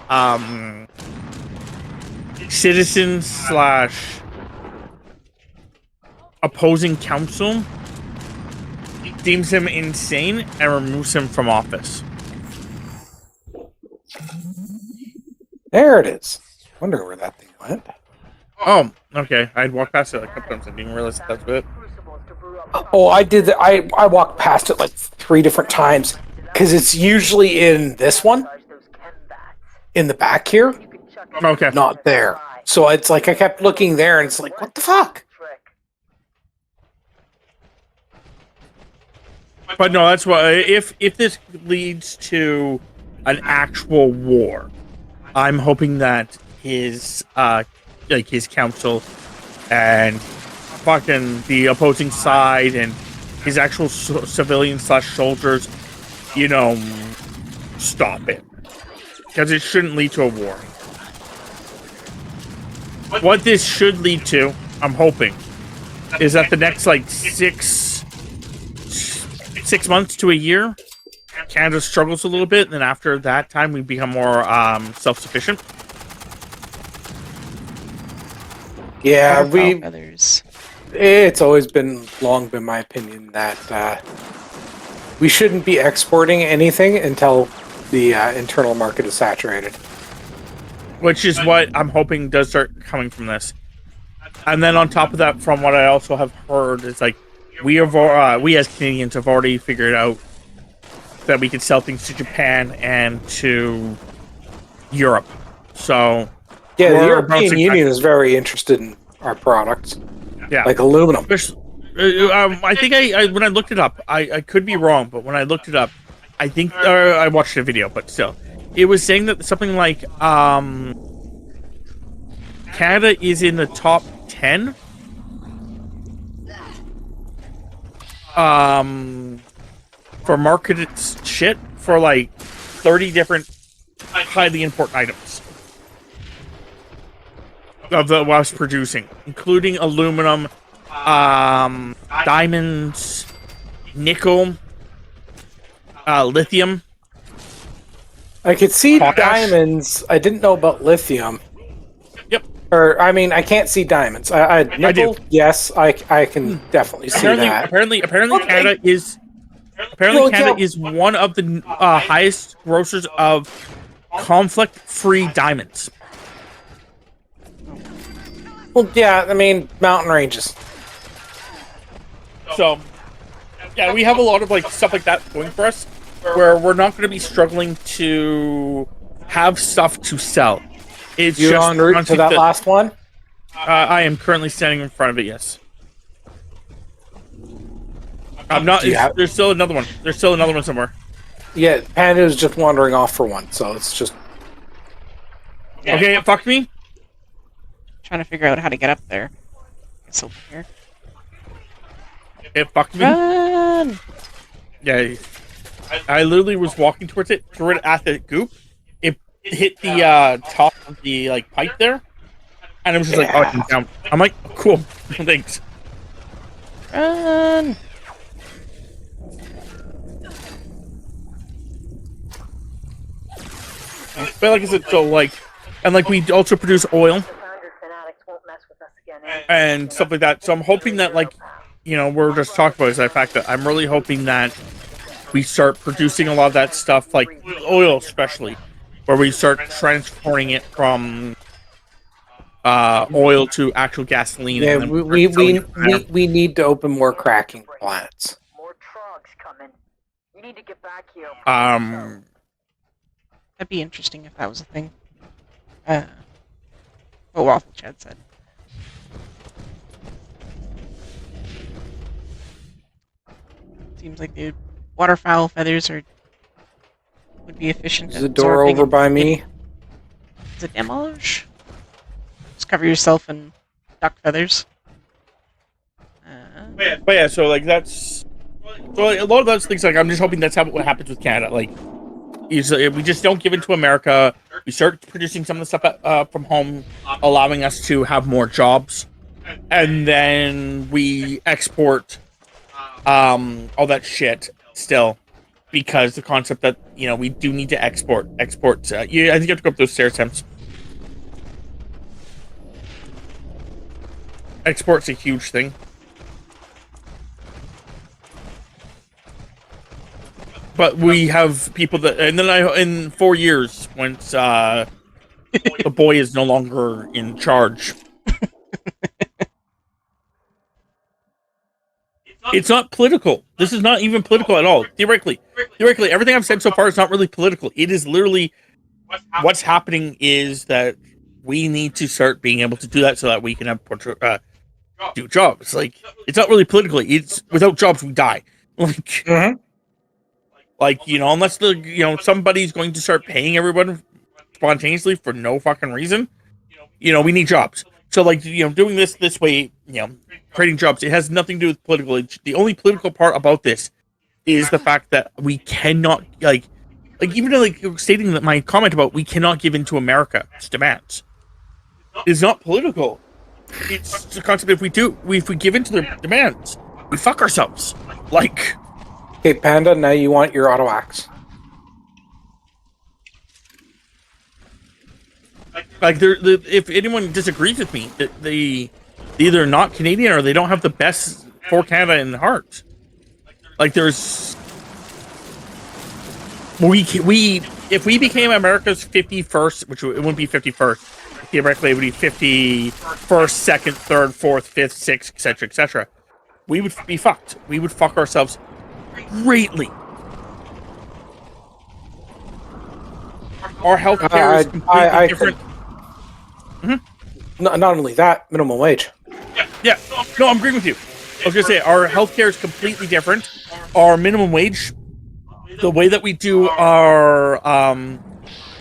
citizens / opposing council deems him insane and removes him from office. There it is. Wondering where that thing went. Oh, okay. I'd walked past it a couple times. I didn't realize that's it. Oh, I did that. I walked past it like 3 different times because it's usually in this one, in the back here. Okay. Not there. So it's like I kept looking there, and it's like, what the fuck? But no, that's why if this leads to an actual war, I'm hoping that his his council and fucking the opposing side and his actual civilians / soldiers, stop it, because it shouldn't lead to a war. What this should lead to, I'm hoping, is that the next 6 months to a year, Canada struggles a little bit, and then after that time, we become more self-sufficient. Yeah, Others. It's always long been my opinion that we shouldn't be exporting anything until the internal market is saturated. Which is what I'm hoping does start coming from this. And then on top of that, from what I also have heard, it's like we as Canadians have already figured out that we can sell things to Japan and to Europe. So Yeah, the We're European bouncing Union back. is very interested in our products, Yeah. like aluminum. I think I when I looked it up, I could be wrong, but when I looked it up, I think I watched a video, but still, it was saying that something like Canada is in the top 10 for marketed shit for like 30 different highly important items of the was producing, including aluminum, diamonds, nickel, lithium. I could see Potash. diamonds. I didn't know about lithium. Yep. Or, I mean, I can't see diamonds. I nickel, do. yes, I can definitely see that. Apparently, Okay. Canada is one of the highest grossers of conflict-free diamonds. Well, yeah, I mean, mountain ranges. So, yeah, we have a lot of like stuff like that going for us, where we're not going to be struggling to have stuff to sell. It's You just en route to that last one? I am currently standing in front of it. Yes. I'm not. There's still another one. There's still another one somewhere. Yeah, Panda's just wandering off for one, so it's just... Okay, it fucked me. Trying to figure out how to get up there. It's over here. It fucked me. Run! Yeah. I literally was walking towards it, threw it at the goop. It hit the top of the like pipe there, and it was just like, oh, I'm down. I'm like, cool, thanks. Run! But like I said, so like, and like we also produce oil The founders fanatics won't mess with us again. and stuff like that. So I'm hoping that like, you know, we're just talking about is the fact that I'm really hoping that we start producing a lot of that stuff, like oil especially, where we start transporting it from oil to actual gasoline. Yeah, and then we need to open more cracking plants. More trogs coming. You need to get back here. That'd be interesting if that was a thing. What Waffle Chad said. Seems like the waterfowl feathers would be efficient. Is the door over by me? Is it demolish? Just cover yourself in duck feathers. But yeah, so like that's so like, a lot of those things. Like I'm just hoping that's what happens with Canada. Like, we just don't give in to America. We start producing some of the stuff from home, allowing us to have more jobs, and then we export all that shit still, because the concept that we do need to export. I think you have to go up those stairs, Temps. Export's a huge thing. But we have people that, and then in 4 years, once the boy is no longer in charge, it's not political. This is not even political at all. Theoretically, everything I've said so far is not really political. It is literally what's happening is that we need to start being able to do that so that we can have do jobs. Like, it's not really political. It's without jobs we die. Like. Like, unless somebody's going to start paying everyone spontaneously for no fucking reason, we need jobs. So, like, doing this way, creating jobs, it has nothing to do with political. The only political part about this is the fact that we cannot, like even like stating that my comment about we cannot give in to America's demands is not political. It's the concept if we give in to their demands, we fuck ourselves. Like. Okay, Panda, now you want your auto axe. Like, if anyone disagrees with me, that they either not Canadian or they don't have the best for Canada in heart. Like, there's if we became America's 51st, which it wouldn't be 51st, theoretically it would be 51st, 2nd, 3rd, 4th, 5th, 6th, etc., we would be fucked. We would fuck ourselves greatly. Our healthcare is completely different. Not only that, minimum wage. Yeah, no, I'm agreeing with you. I was gonna say our healthcare is completely different. Our minimum wage, the way that we do our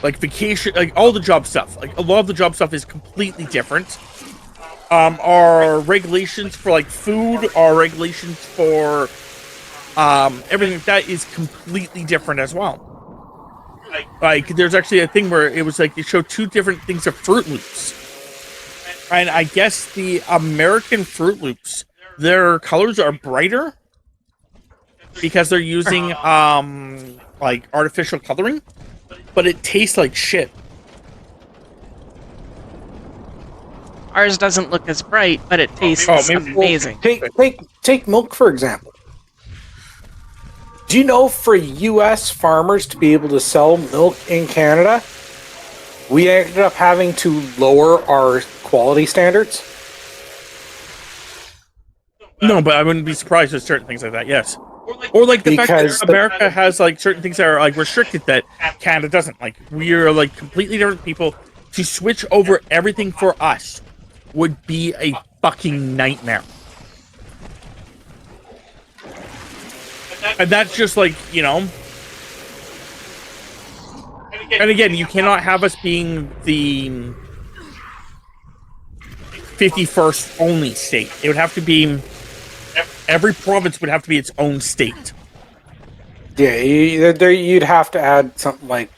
like vacation, like all the job stuff, like a lot of the job stuff is completely different. Our regulations for like food, our regulations for everything like that is completely different as well. Like there's actually a thing where it was like they showed two different things of Fruit Loops. And I guess the American Fruit Loops, their colors are brighter because they're using like artificial coloring, but it tastes like shit. Ours doesn't look as bright, but it tastes amazing. Take milk for example. Do you know for U.S. farmers to be able to sell milk in Canada, we ended up having to lower our quality standards? No, but I wouldn't be surprised with certain things like that, yes. Or like the fact that America has like certain things that are like restricted that Canada doesn't. Like we are like completely different people. To switch over everything for us would be a fucking nightmare. And that's just like, you know. And again, you cannot have us being the 51st only state. It would have to be, every province would have to be its own state. Yeah, you'd have to add something like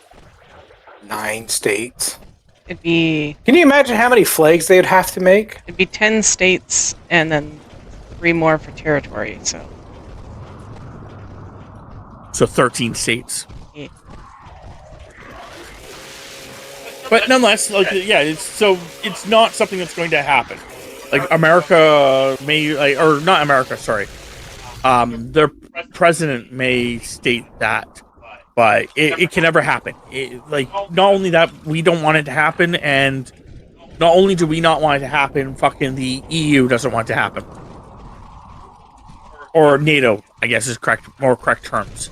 9 states. It'd be... Can you imagine how many flags they'd have to make? It'd be 10 states and then 3 more for territory, so... So 13 states. Yeah. But nonetheless, like, yeah, it's not something that's going to happen. Like America may, like, or not America, sorry. Their president may state that, but it can never happen. Like, not only that, we don't want it to happen, and not only do we not want it to happen, fucking the EU doesn't want it to happen. Or NATO, I guess is more correct terms.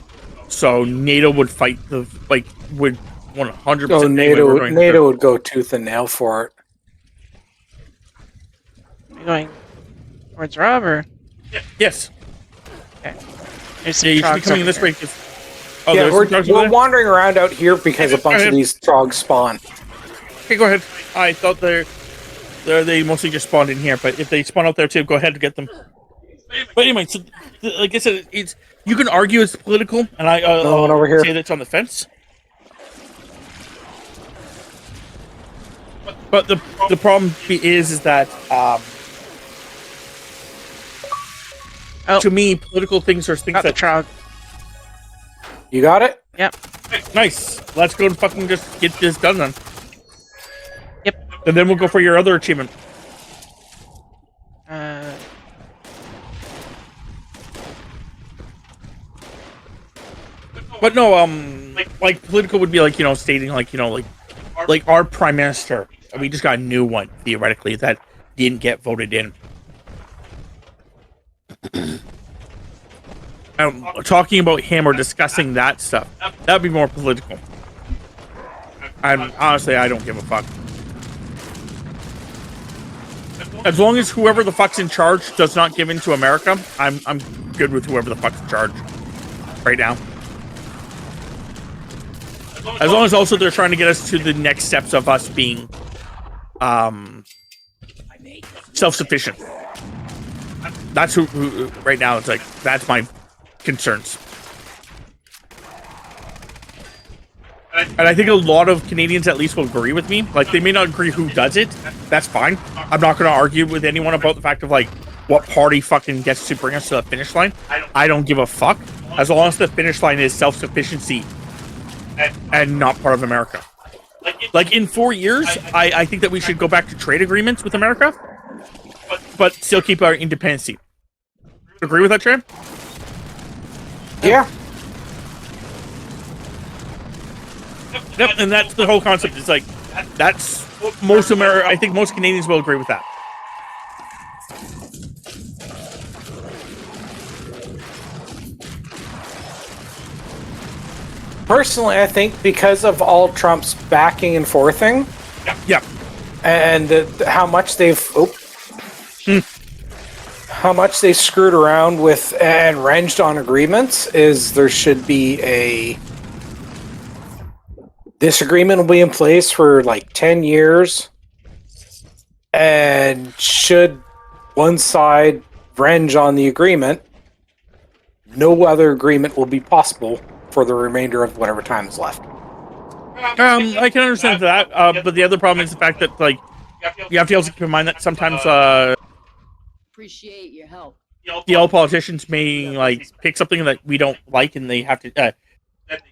So NATO would fight would 100%. Oh, NATO would go tooth and nail for it. You're going towards Rob, or? Yes. Okay. You should be coming this way. Yeah, we're wandering around out here because a bunch of these trogs spawn. Okay, go ahead. I thought they mostly just spawned in here, but if they spawn out there too, go ahead and get them. But anyway, so like I said, you can argue it's political, and no one over here. Say that's on the fence. But the problem is that to me, political things are things that Trog. You got it? Yep. Nice. Let's go and fucking just get this done then. Yep. And then we'll go for your other achievement. But no, like political would be like, you know, stating like, you know, like our prime minister. We just got a new one theoretically that didn't get voted in. Talking about him or discussing that stuff, that'd be more political. And honestly, I don't give a fuck. As long as whoever the fuck's in charge does not give in to America, I'm good with whoever the fuck's in charge right now. As long as also they're trying to get us to the next steps of us being self-sufficient. That's who right now, it's like, that's my concerns. And I think a lot of Canadians at least will agree with me. Like, they may not agree who does it. That's fine. I'm not going to argue with anyone about the fact of, like, what party fucking gets to bring us to the finish line. I don't give a fuck. As long as the finish line is self-sufficiency and not part of America. Like, in 4 years, I think that we should go back to trade agreements with America, but still keep our independency. Agree with that, Chad? Yeah. Yep, and that's the whole concept. It's like, that's most America. I think most Canadians will agree with that. Personally, I think because of all Trump's backing and forthing, Yeah. And how much they've how much they screwed around with and wrenched on agreements is there should be a this agreement will be in place for like 10 years, and should one side wrench on the agreement, no other agreement will be possible for the remainder of whatever time is left. I can understand that, but the other problem is the fact that, like, you have to also keep in mind that sometimes Appreciate your help. the old politicians may like pick something that we don't like, and they have to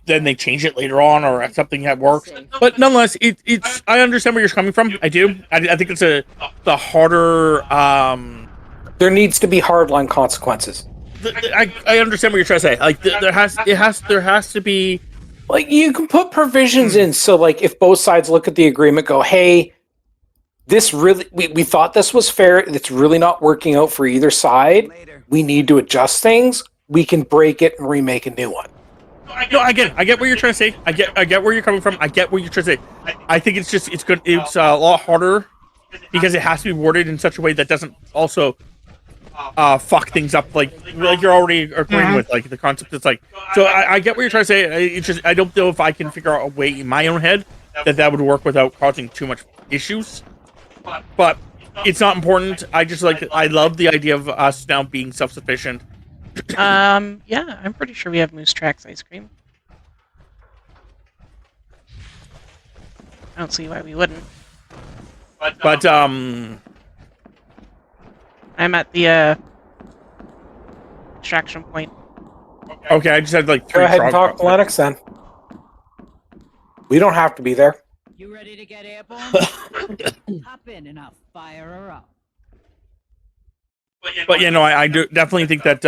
then they change it later on, or something that works. But nonetheless, it's I understand where you're coming from. I do. I think it's the harder. There needs to be hardline consequences. I understand what you're trying to say. Like there has to be. Like, you can put provisions in, so like if both sides look at the agreement, go, hey, this really we thought this was fair. It's really not working out for either side. We need to adjust things. We can break it and remake a new one. No, I get what you're trying to say. I get where you're coming from. I get what you're trying to say. I think it's good. It's a lot harder because it has to be worded in such a way that doesn't also fuck things up. Like you're already agreeing with, like, the concept. It's like, so I get what you're trying to say. It's just I don't know if I can figure out a way in my own head that would work without causing too much issues. But it's not important. I love the idea of us now being self-sufficient. Yeah, I'm pretty sure we have Moose Tracks ice cream. I don't see why we wouldn't. But I'm at the extraction point. okay, I just had like 3 Go ahead and talk to Lennox then. We don't have to be there. You ready to get airborne? Hop in and I'll fire her up. But you know, I do definitely think that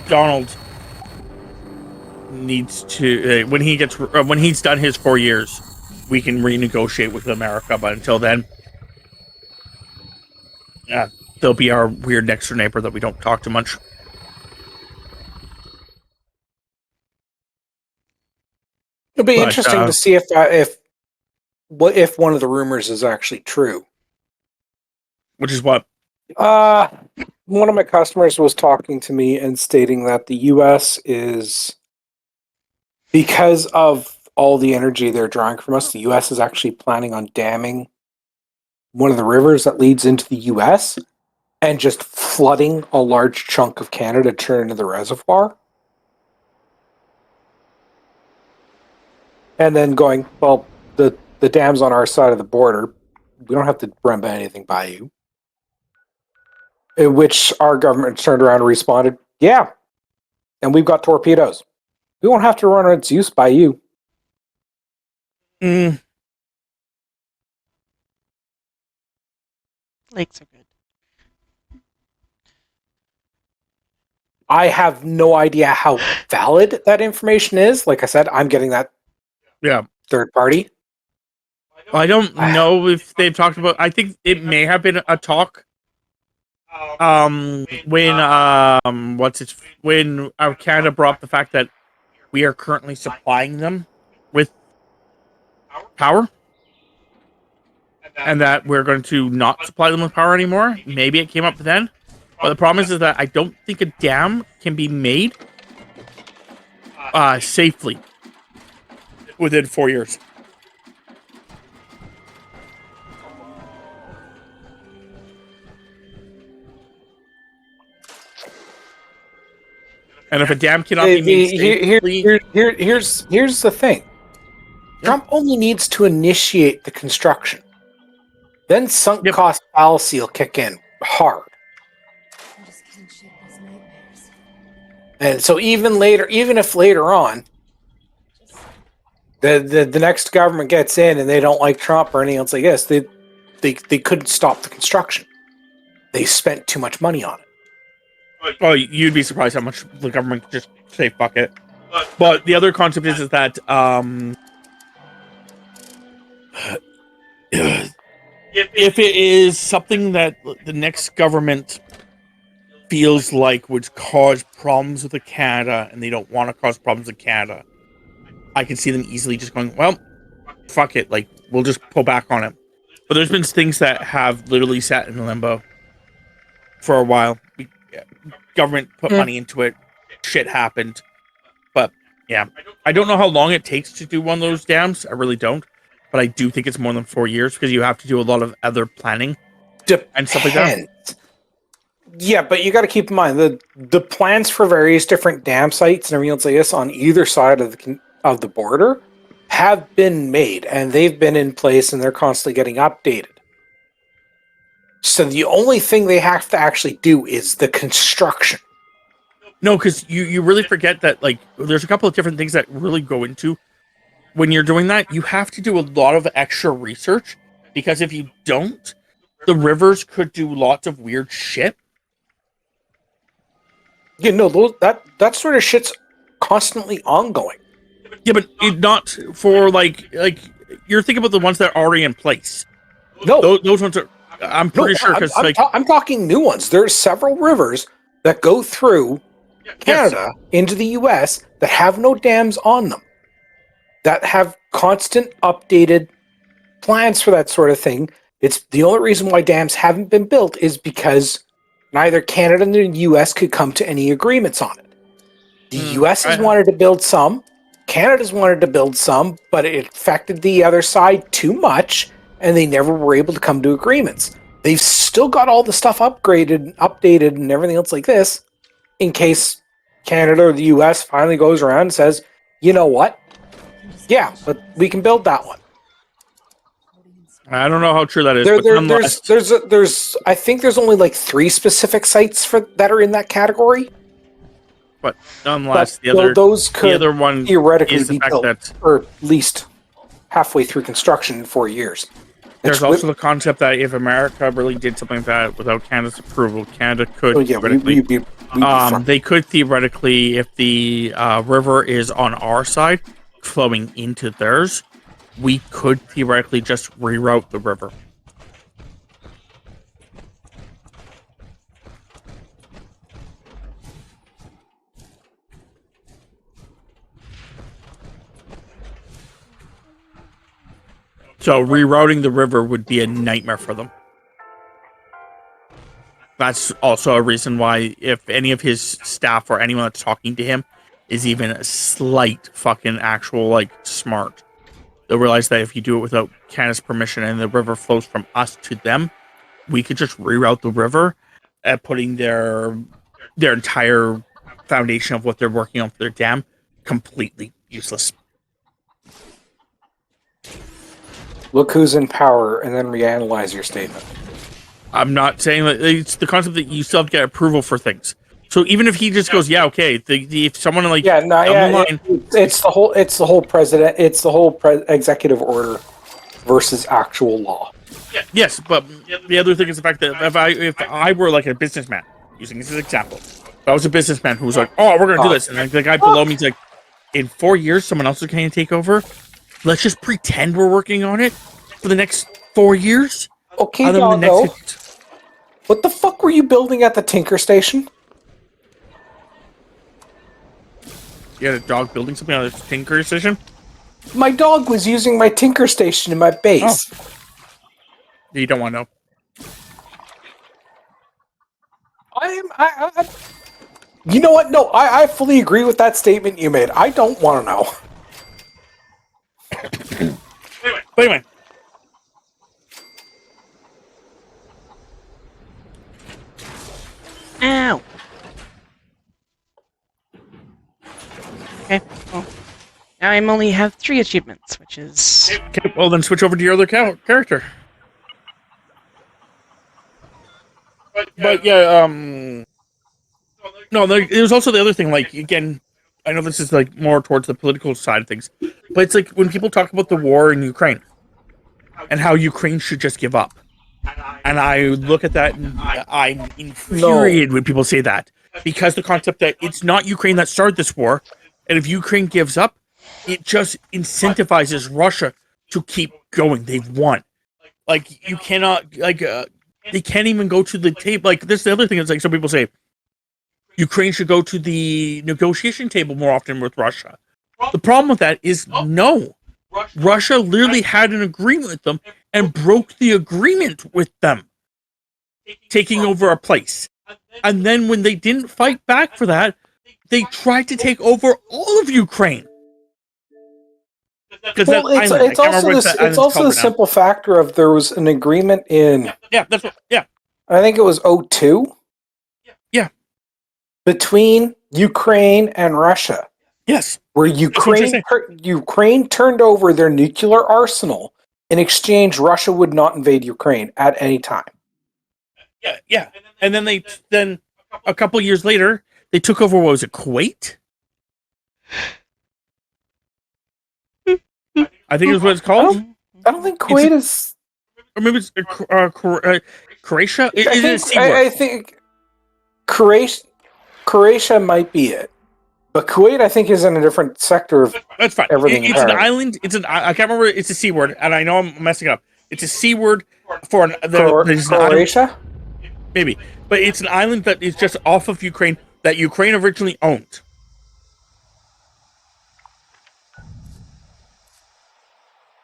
Donald needs to when he's done his 4 years, we can renegotiate with America. But until then, they'll be our weird next door neighbor that we don't talk to much. It'll be interesting to see if one of the rumors is actually true. Which is what? One of my customers was talking to me and stating that the U.S. is, because of all the energy they're drawing from us, the U.S. is actually planning on damming one of the rivers that leads into the U.S. and just flooding a large chunk of Canada to turn into the reservoir. And then going, well, the dam's on our side of the border. We don't have to run anything by you. In which our government turned around and responded, yeah, and we've got torpedoes. We won't have to run its use by you. Lakes are good. I have no idea how valid that information is. Like I said, I'm getting that third party. I don't know if they've talked about. I think it may have been a talk. When Canada brought up the fact that we are currently supplying them with power, and that we're going to not supply them with power anymore. Maybe it came up then, but the problem is that I don't think a dam can be made safely within 4 years. And if a dam cannot be made safely... Here's the thing. Trump only needs to initiate the construction. Then sunk cost fallacy will kick in hard. And so even if later on the next government gets in and they don't like Trump or anything else like this, they couldn't stop the construction. They spent too much money on it. Well, you'd be surprised how much the government could just say fuck it. But the other concept is that if it is something that the next government feels like would cause problems with Canada, and they don't want to cause problems with Canada, I can see them easily just going, well, fuck it, like we'll just pull back on it. But there's been things that have literally sat in limbo for a while. Government put money into it. Shit happened. But yeah, I don't know how long it takes to do one of those dams. I really don't. But I do think it's more than 4 years because you have to do a lot of other planning and stuff like that. Yeah, but you got to keep in mind the plans for various different dam sites and everything else like this on either side of the border have been made, and they've been in place, and they're constantly getting updated. So the only thing they have to actually do is the construction. No, because you really forget that, like, there's a couple of different things that really go into when you're doing that. You have to do a lot of extra research, because if you don't, the rivers could do lots of weird shit. You know, that sort of shit's constantly ongoing. Yeah, but not for like you're thinking about the ones that are already in place. No, those ones are. I'm pretty sure because I'm talking new ones. There's several rivers that go through Canada into the U.S. that have no dams on them, that have constant updated plans for that sort of thing. It's the only reason why dams haven't been built is because neither Canada nor the U.S. could come to any agreements on it. The U.S. has wanted to build some, Canada's wanted to build some, but it affected the other side too much, and they never were able to come to agreements. They've still got all the stuff upgraded and updated and everything else like this, in case Canada or the U.S. finally goes around and says, you know what? Yeah, but we can build that one. I don't know how true that is. There's I think there's only like 3 specific sites that are in that category. But unless the other one theoretically is the be fact built, that, or at least halfway through construction in 4 years. There's also the concept that if America really did something like that without Canada's approval, Canada could they could theoretically, if the river is on our side, flowing into theirs, we could theoretically just reroute the river. So rerouting the river would be a nightmare for them. That's also a reason why, if any of his staff or anyone that's talking to him is even a slight fucking actual, like, smart, they'll realize that if you do it without Canada's permission and the river flows from us to them, we could just reroute the river at putting their entire foundation of what they're working on for their dam completely useless. Look who's in power, and then reanalyze your statement. I'm not saying that it's the concept that you still have to get approval for things. So even if he just goes, yeah, okay, if someone like it's the whole president, it's the whole executive order versus actual law. Yes, but the other thing is the fact that if I were like a businessman, using this as an example, if I was a businessman who was like, oh, we're gonna do this, and then the guy below me is like, in 4 years, someone else is going to take over. Let's just pretend we're working on it for the next 4 years. Okay, Doggo. What the fuck were you building at the Tinker Station? You had a dog building something on the Tinker Station? My dog was using my Tinker Station in my base. Oh. You don't want to know. You know what? No, I fully agree with that statement you made. I don't want to know. Wait a minute. Ow. Okay, well, now I only have 3 achievements, which is... Okay, well then switch over to your other character. But yeah, no, there's also the other thing, like, again, I know this is like more towards the political side of things, but it's like when people talk about the war in Ukraine and how Ukraine should just give up. And I look at that and I'm infuriated when people say that, because the concept that it's not Ukraine that started this war, and if Ukraine gives up, it just incentivizes Russia to keep going. They've won. Like, you cannot, like, they can't even go to the table. Like, this is the other thing is, like, some people say Ukraine should go to the negotiation table more often with Russia. The problem with that is, no, Russia literally had an agreement with them and broke the agreement with them, taking over a place. And then when they didn't fight back for that, they tried to take over all of Ukraine. Well, it's also the simple factor of there was an agreement in. Yeah, that's what. Yeah, I think it was 2002. Yeah, between Ukraine and Russia. Yes, where Ukraine turned over their nuclear arsenal. In exchange, Russia would not invade Ukraine at any time. Yeah. And then a couple years later, they took over. What was it, Kuwait? I think is what it's called. I don't think Kuwait is. Or maybe it's Croatia. I think Croatia might be it, but Kuwait I think is in a different sector of. That's fine. Everything. It's an island. I can't remember. It's a C word, and I know I'm messing it up. It's a C word for Croatia. Maybe, but it's an island that is just off of Ukraine that Ukraine originally owned.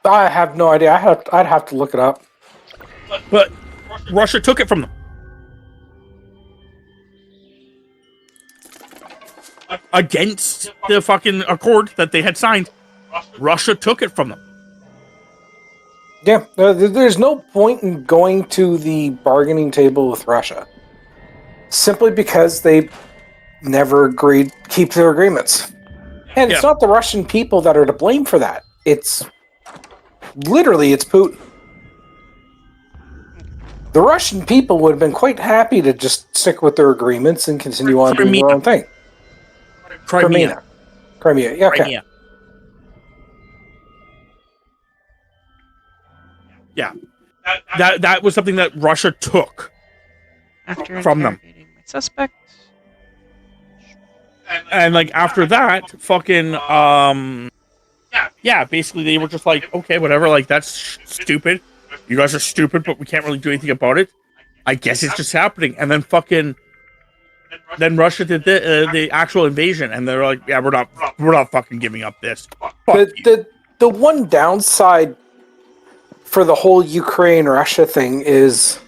I have no idea. I'd have to look it up. But Russia took it from them. Against the fucking accord that they had signed, Russia took it from them. Yeah, there's no point in going to the bargaining table with Russia. Simply because they never agreed to keep their agreements. And it's not the Russian people that are to blame for that. It's Putin. The Russian people would have been quite happy to just stick with their agreements and continue on doing their own thing. Crimea. Yeah, okay. Crimea. Yeah. That was something that Russia took from them. My suspect. And like after that, fucking basically they were just like, okay, whatever, like that's stupid. You guys are stupid, but we can't really do anything about it. I guess it's just happening. And then then Russia did the actual invasion, and they're like, yeah, we're not fucking giving up this. The one downside for the whole Ukraine-Russia thing is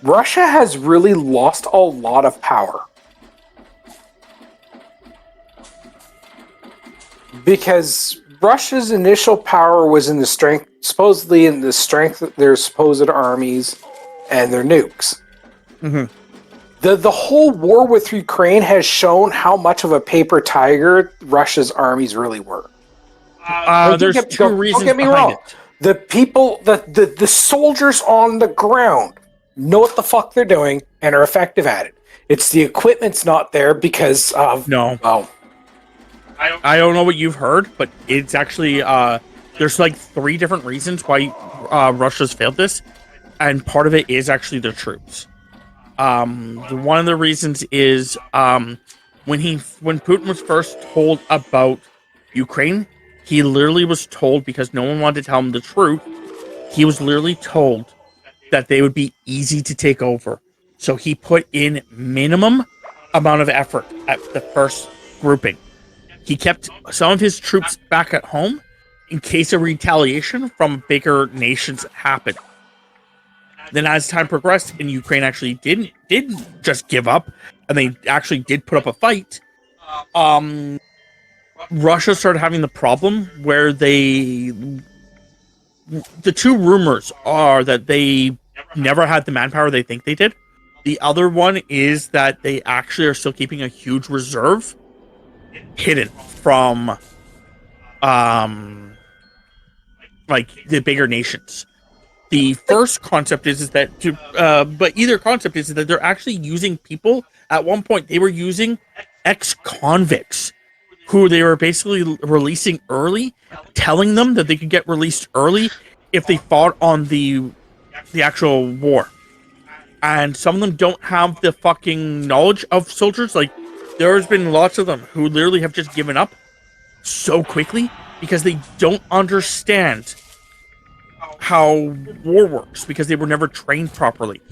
Russia has really lost a lot of power. Because Russia's initial power was supposedly in the strength of their supposed armies and their nukes. Mm-hmm. The whole war with Ukraine has shown how much of a paper tiger Russia's armies really were. There's two reasons. Don't get me wrong. The people, the soldiers on the ground know what the fuck they're doing and are effective at it. It's the equipment's not there because of I don't know what you've heard, but it's actually there's like 3 different reasons why Russia's failed this, and part of it is actually their troops. One of the reasons is when Putin was first told about Ukraine, he literally was told, because no one wanted to tell him the truth, he was literally told that they would be easy to take over. So he put in minimum amount of effort at the first grouping. He kept some of his troops back at home in case of retaliation from bigger nations happened. Then as time progressed and Ukraine actually didn't just give up, and they actually did put up a fight, Russia started having the problem where the 2 rumors are that they never had the manpower they think they did. The other one is that they actually are still keeping a huge reserve hidden from like the bigger nations. The first concept is that but either concept is that they're actually using people. At one point they were using ex-convicts who they were basically releasing early, telling them that they could get released early if they fought on the actual war. And some of them don't have the fucking knowledge of soldiers. Like, there's been lots of them who literally have just given up so quickly because they don't understand how war works, because they were never trained properly.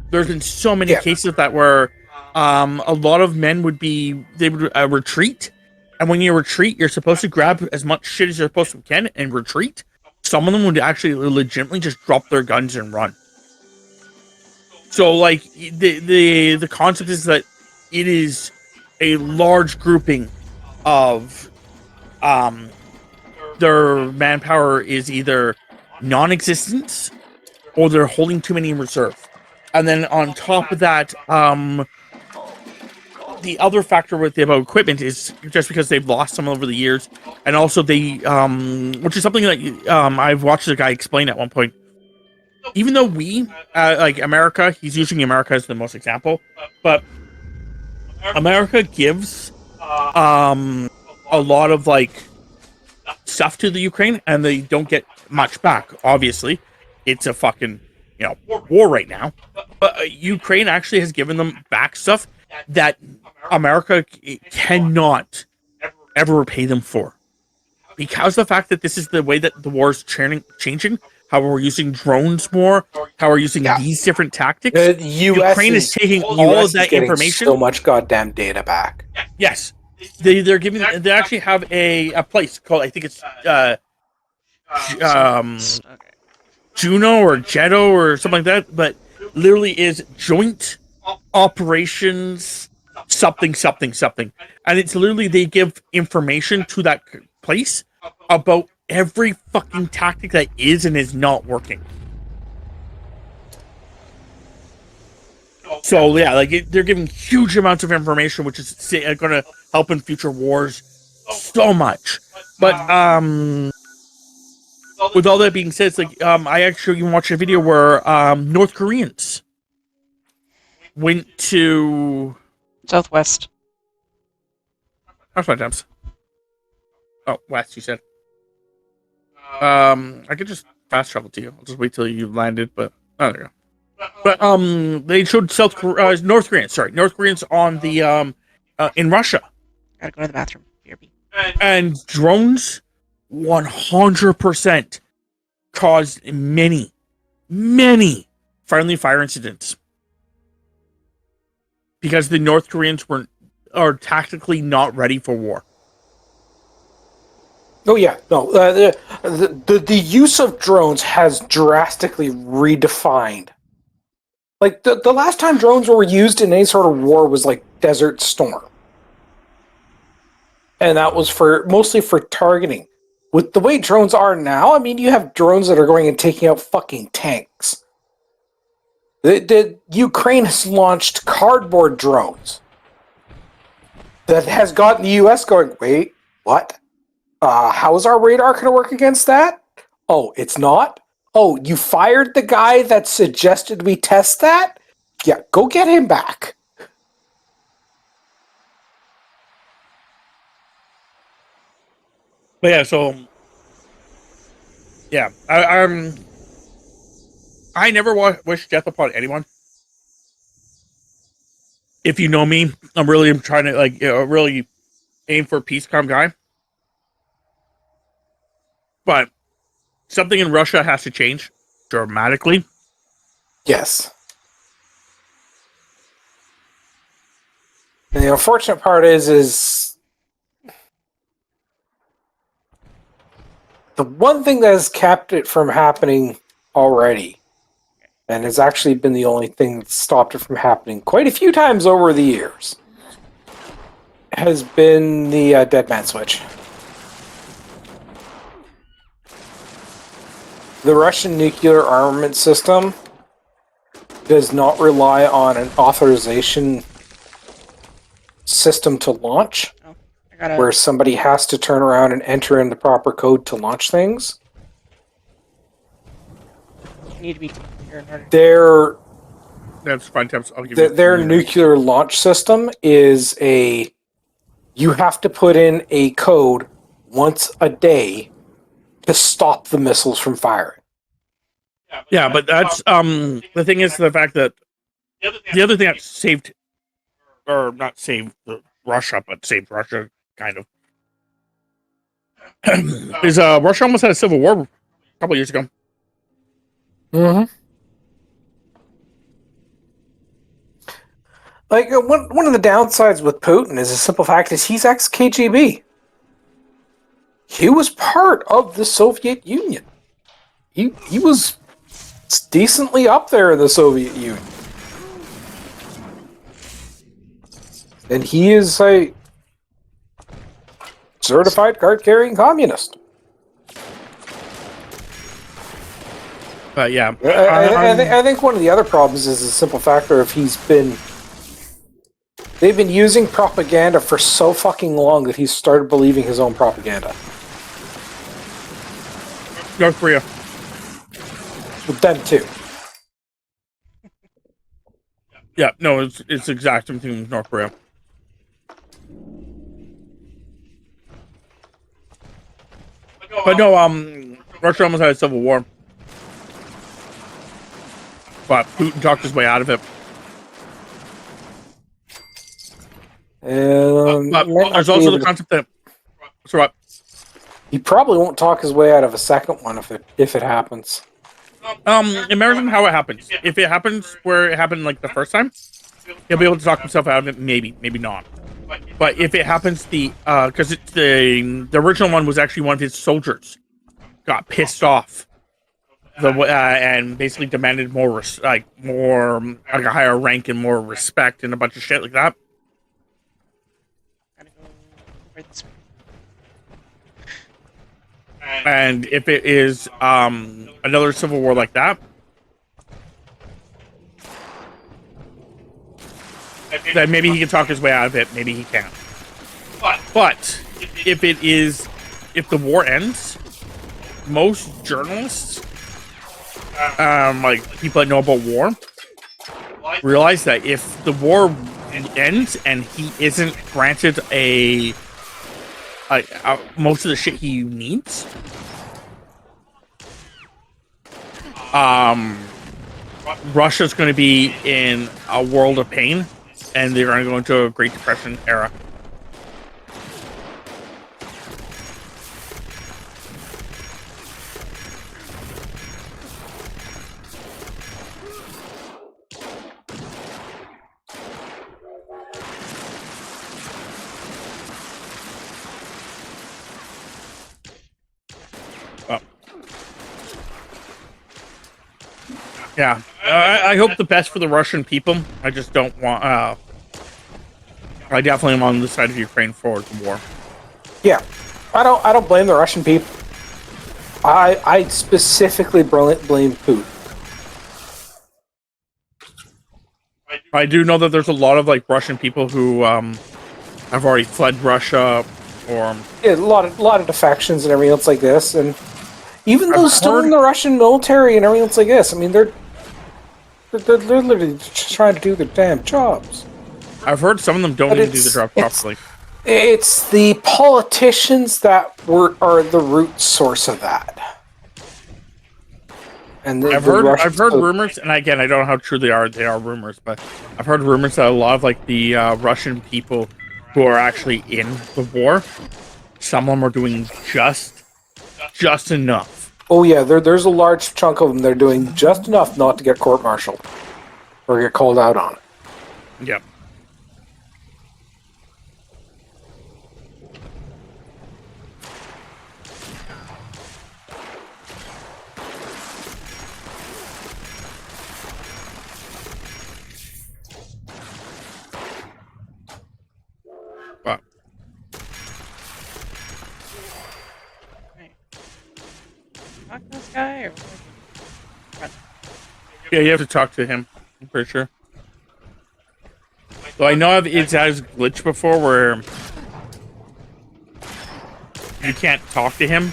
There's been so many cases of that where a lot of men would retreat, And when you retreat, you're supposed to grab as much shit as you're supposed to can and retreat. Some of them would actually legitimately just drop their guns and run. So, like, the concept is that it is a large grouping of their manpower is either non-existent or they're holding too many in reserve. And then on top of that, the other factor with about equipment is just because they've lost some over the years, and also they, which is something that I've watched a guy explain at one point. Even though we, like America, he's using America as the most example, but America gives a lot of like stuff to the Ukraine, and they don't get much back. Obviously, it's a fucking war right now. But Ukraine actually has given them back stuff that America cannot ever repay them for, because of the fact that this is the way that the war is changing. How we're using drones more, how we're using these different tactics. The Ukraine is taking all of that information. So much goddamn data back. Yes, they're giving. They actually have a place called, I think it's Juno or Jetto or something like that, but literally is joint operations something, and it's literally they give information to that place about every fucking tactic that is and is not working. So yeah, like they're giving huge amounts of information, which is going to help in future wars so much. But with all that being said, it's like I actually watched a video where North Koreans went to Southwest. That's my temps. Oh, west, you said. I could just fast travel to you. I'll just wait till you landed, but oh, there you go. But they showed North Koreans. Sorry, North Koreans on the in Russia. Gotta go to the bathroom. BRB. And drones, 100% caused many friendly fire incidents because the North Koreans are tactically not ready for war. Oh yeah, no. The use of drones has drastically redefined. Like the last time drones were used in any sort of war was like Desert Storm, and that was mostly for targeting. With the way drones are now, I mean, you have drones that are going and taking out fucking tanks. The Ukraine has launched cardboard drones that has gotten the U.S. going. Wait, what? How is our radar going to work against that? Oh, it's not? Oh, you fired the guy that suggested we test that? Yeah, go get him back. But yeah, so yeah, I never wish death upon anyone. If you know me, I'm trying to really aim for a peace, calm guy. But something in Russia has to change dramatically. Yes. And the unfortunate part is the one thing that has kept it from happening already, and has actually been the only thing that stopped it from happening quite a few times over the years, has been the dead man switch. The Russian nuclear armament system does not rely on an authorization system to launch, where somebody has to turn around and enter in the proper code to launch things. You need to be here in order. That's fine, Temps. I'll give you Their nuclear launch system is you have to put in a code once a day to stop the missiles from firing. Yeah, but that's the thing is the fact that the other thing that saved, or not saved Russia, but saved Russia kind of is Russia almost had a civil war a couple years ago. Mm-hmm. Like one of the downsides with Putin is the simple fact is he's ex-KGB. He was part of the Soviet Union. He was decently up there in the Soviet Union. And he is a certified card-carrying communist. But yeah, I think one of the other problems is the simple factor of they've been using propaganda for so fucking long that he's started believing his own propaganda. North Korea. With them too. Yeah, no, it's the exact same thing with North Korea. But no, Russia almost had a civil war. But Putin talked his way out of it. But there's also the concept that... So what? He probably won't talk his way out of a second one if it happens. Imagine how it happens. If it happens where it happened like the first time, he'll be able to talk himself out of it. Maybe not. But if it happens, because it's the original one was actually one of his soldiers got pissed off, and basically demanded more like a higher rank and more respect and a bunch of shit like that. And if it is another civil war like that, then maybe he can talk his way out of it. Maybe he can't. But if the war ends, most journalists, like people that know about war, realize that if the war ends and he isn't granted most of the shit he needs, Russia's going to be in a world of pain, and they're going to go into a Great Depression era. Yeah, I hope the best for the Russian people. I just don't want. I definitely am on the side of Ukraine for the war. Yeah, I don't blame the Russian people. I specifically blame Putin. I do know that there's a lot of like Russian people who have already fled Russia, or yeah, a lot of defections and everything else like this, and even those still in the Russian military and everything else like this. I mean, they're literally just trying to do their damn jobs. I've heard some of them don't even do the job properly. It's the politicians that are the root source of that. And I've heard rumors, and again, I don't know how true they are. They are rumors, but I've heard rumors that a lot of like the Russian people who are actually in the war, some of them are doing just enough. Oh yeah, there's a large chunk of them. They're doing just enough not to get court-martialed or get called out on it. Yep. Wow. Talk to this guy, or Yeah, you have to talk to him. I'm pretty sure. So I know it's has glitched before where you can't talk to him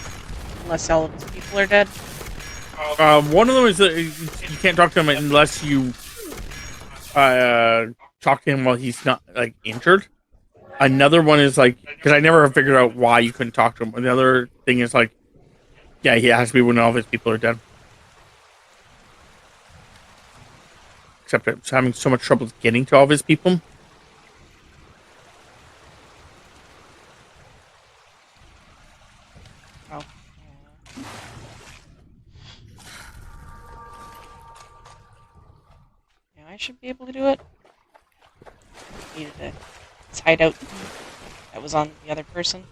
unless all of his people are dead. One of them is that you can't talk to him unless you talk to him while he's not like injured. Another one is like, because I never figured out why you couldn't talk to him. And the other thing is like, yeah, he has to be when all of his people are dead. Except it's having so much trouble getting to all of his people. Oh. Yeah, I should be able to do it. Needed a hideout that was on the other person.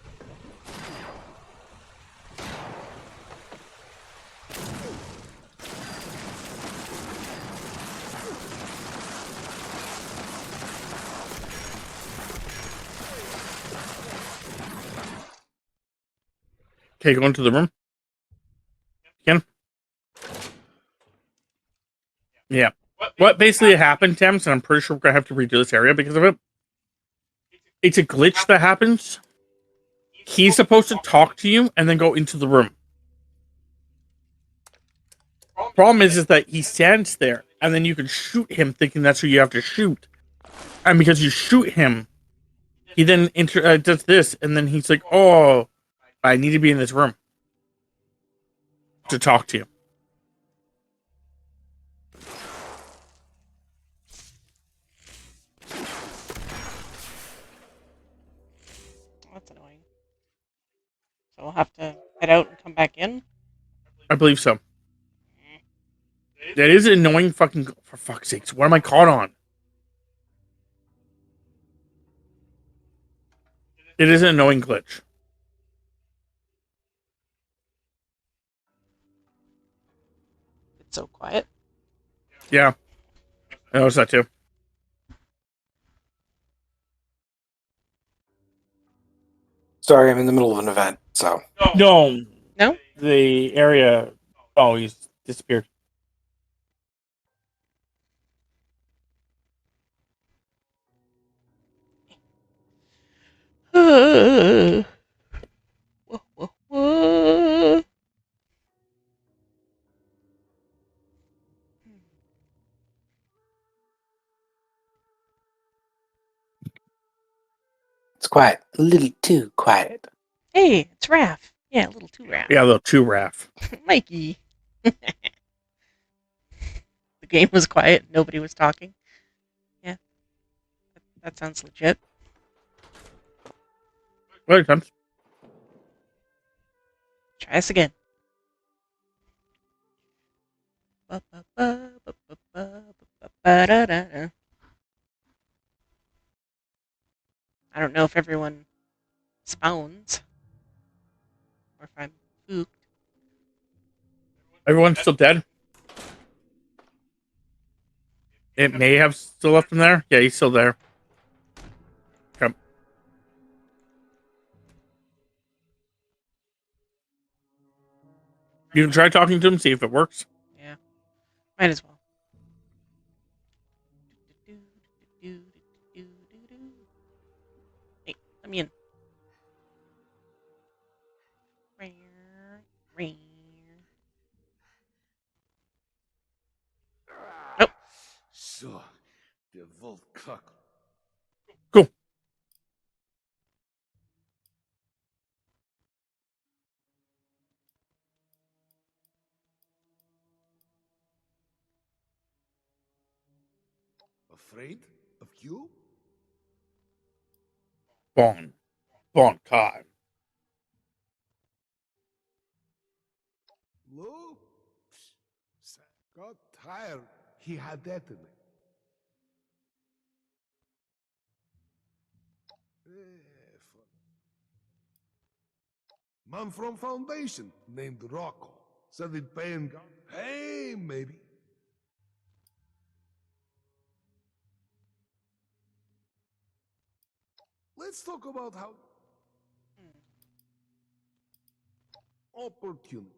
Okay, go into the room. Again. Yeah. What basically happened, Thames, and I'm pretty sure we're gonna have to redo this area because of it. It's a glitch that happens. He's supposed to talk to you and then go into the room. Problem is that he stands there and then you can shoot him thinking that's who you have to shoot. And because you shoot him, he then does this and then he's like, oh, I need to be in this room to talk to you. That's annoying. So we'll have to head out and come back in. I believe so. That is an annoying fucking... For fuck's sakes, what am I caught on? It is an annoying glitch. It's so quiet. Yeah. I noticed that too. Sorry, I'm in the middle of an event, so. No. No? The area... Oh, he's disappeared. Whoa, whoa, whoa. It's quiet. A little too quiet. Hey, it's Raph. Yeah, a little too Raph. Yeah, a little too Raph. Mikey. The game was quiet. Nobody was talking. Yeah. That sounds legit. Wait, Thames. Try us again. I don't know if everyone spawns or if I'm spooked. Everyone's still dead? It may have still left him there. Yeah, he's still there. Okay. You can try talking to him, see if it works. Yeah. Might as well. Hey, let me in. Nope. So, the vault clock. Cool. Afraid of you? Bon. Bon time. Look, got tired. He had that in it. Fun. Man from Foundation named Rocco said he'd pay him. Hey, maybe. Let's talk about how opportunity.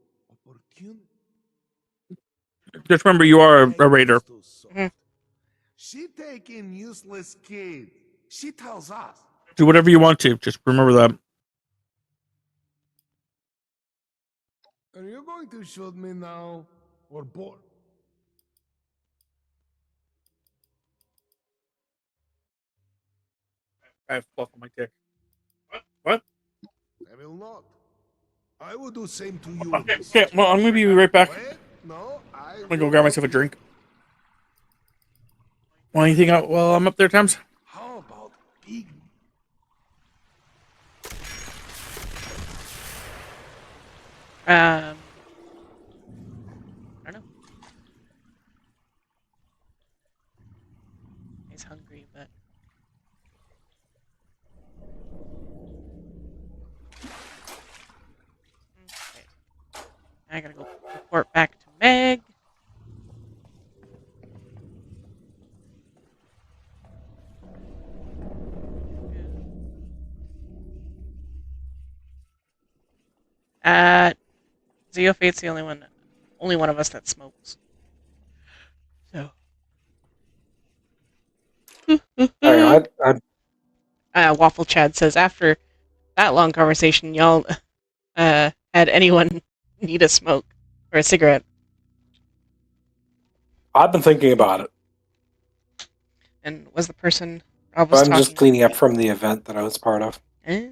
Just remember, you are a raider. She taking useless kids. She tells us. Do whatever you want to. Just remember that. Are you going to shoot me now or board? I have fluff on my dick. What? I will not. I will do same to you. Okay, well, I'm gonna be right back. Wait, no, I'm gonna go grab myself a drink. Want anything out while I'm up there, Thames? How about big? I don't know. He's hungry, but okay. I gotta go report back to Meg. Zeofate's the only one of us that smokes. So. Alright, Waffle Chad says, after that long conversation, y'all had anyone need a smoke or a cigarette? I've been thinking about it. And was the person Rob was I'm talking just cleaning up from the event that I was part of. Eh?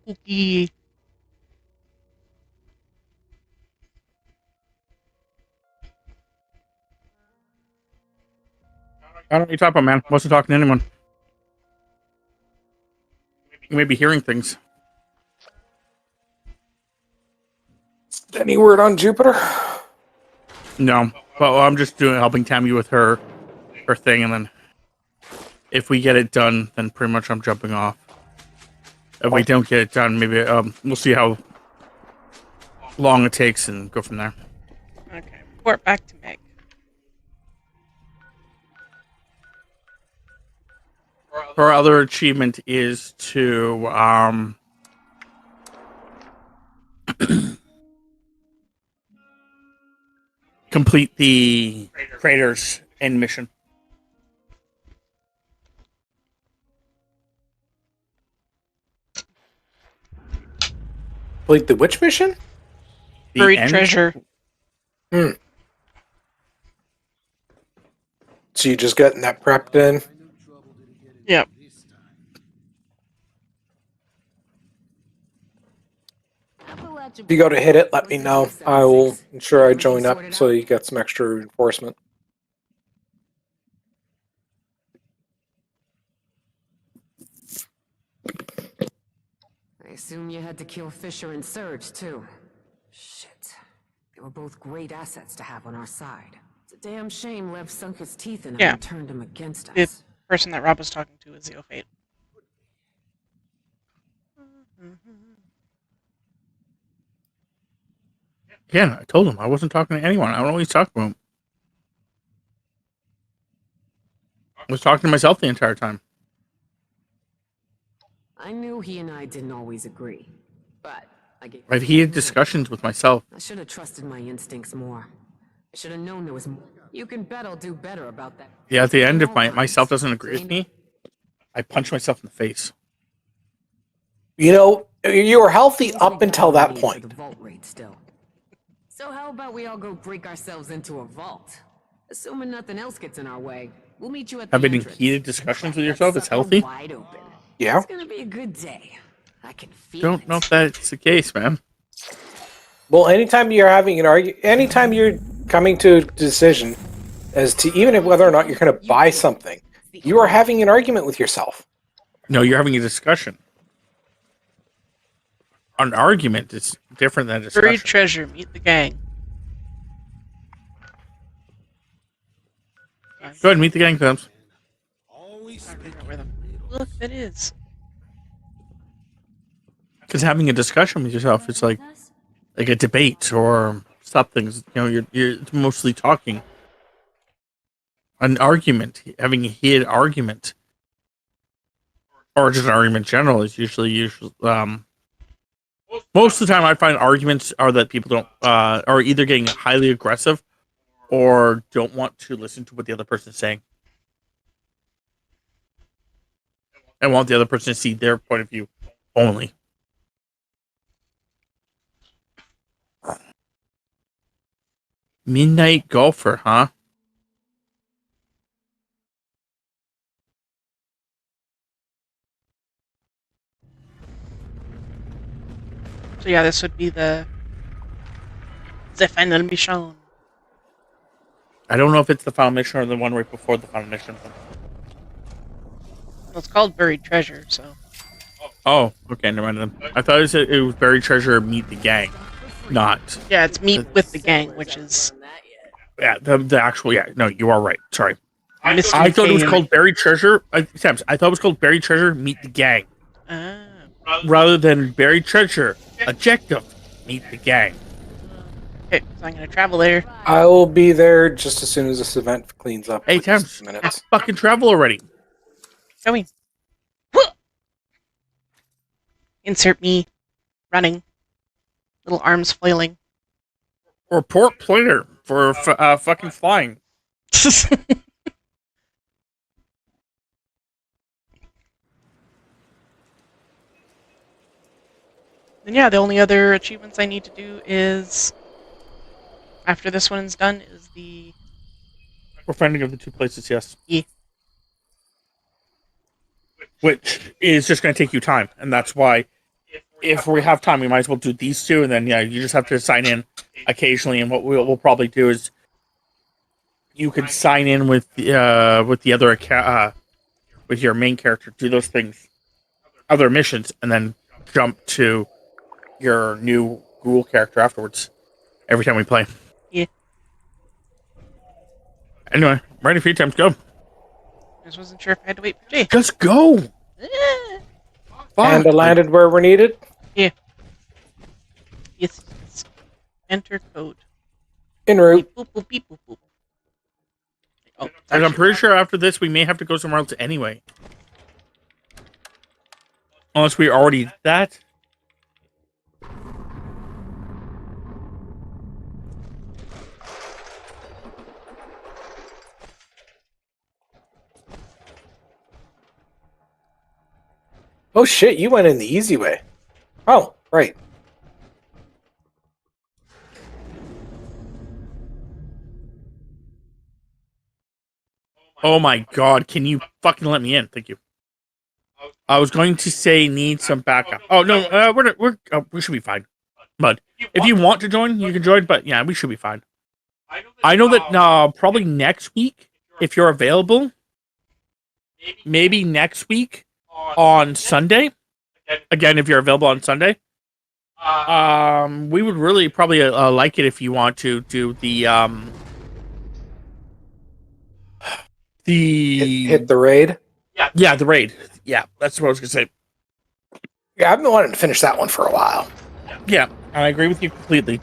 Cookie. I don't know what you're talking about, man. I wasn't talking to anyone. You may be hearing things. Any word on Jupiter? No, but I'm just helping Tammy with her thing, and then if we get it done, then pretty much I'm jumping off. If we don't get it done, maybe we'll see how long it takes and go from there. Okay, report back to Meg. Her other achievement is to complete the Craters End mission. Like the which mission? The Buried end? treasure. So you just getting that prepped in? Yep. If you go to hit it, let me know. I will ensure I join up so you get some extra reinforcement. I assume you had to kill Fisher and Surge, too. Shit. They were both great assets to have on our side. It's a damn shame Lev sunk his teeth in them and turned them against us. The person that Rob was talking to is Zeofate. Yeah, I told him I wasn't talking to anyone. I don't know what he's talking about. I was talking to myself the entire time. I knew he and I didn't always agree, but I gave... I've heated discussions with myself. I should have trusted my instincts more. I should have known there was more. You can bet I'll do better about that. Yeah, at the end, if myself doesn't agree with me, I punch myself in the face. You know, you were healthy up until that point. The vault raid still. So how about we all go break ourselves into a vault? Assuming nothing else gets in our way, we'll meet you at the Having entrance. heated discussions with yourself is healthy? Wide open. Yeah. It's gonna be a good day. I can feel Don't know if that's the case, man. Well, anytime you're having an anytime you're coming to a decision as to even if whether or not you're going to buy something, you are having an argument with yourself. No, you're having a discussion. An argument is different than a discussion. Buried treasure. Meet the gang. Go ahead, meet the gang, Thumbs. Look, that is. Because having a discussion with yourself, it's like a debate or something. You know, you're mostly talking. An argument, having a heated argument, or just an argument in general, is usually most of the time I find arguments are that people don't are either getting highly aggressive or don't want to listen to what the other person is saying and want the other person to see their point of view only. Midnight golfer, huh? So yeah, this would be the final mission. I don't know if it's the final mission or the one right before the final mission. Well, it's called Buried Treasure, so. Oh, okay, never mind then. I thought it was Buried Treasure Meet the Gang, not. Yeah, it's Meet with the Gang, which is. Yeah, the actual. Yeah, no, you are right. Sorry. I Mystery thought it was Cave. called Buried Treasure. Thames, I thought it was called Buried Treasure Meet the Gang, rather than Buried Treasure Objective Meet the Gang. Okay, so I'm gonna travel there. I will be there just as soon as this event cleans up. Hey, for just Thames, minutes. fucking travel already. Coming. Insert me running, little arms flailing. Or port player for fucking flying. And yeah, the only other achievements I need to do is, after this one's done, is the... We're finding of the 2 places, yes. Yeah. Which is just going to take you time, and that's why, if we have time, we might as well do these 2, and then yeah, you just have to sign in occasionally. And what we'll probably do is, you can sign in with the other account, with your main character, do those things, other missions, and then jump to your new ghoul character afterwards. Every time we play. Yeah. Anyway, ready for you times, go. I just wasn't sure if I had to wait for Jay. Just go. And landed where we're needed. Yeah. Yes. Enter code. En route. Boop, boop, beep, boop, boop. Oh, and I'm pretty sure after this we may have to go somewhere else anyway. Unless we already did that. Oh shit, you went in the easy way. Oh, right. Oh my god, can you fucking let me in? Thank you. I was going to say need some backup. Oh no, we should be fine. But if you want to join, you can join, but yeah, we should be fine. I know that probably next week, if you're available, maybe next week on Sunday. Again, if you're available on Sunday, we would really probably like it if you want to do the hit the raid. Yeah, the raid. Yeah, that's what I was gonna say. Yeah, I've been wanting to finish that one for a while. Yeah, I agree with you completely.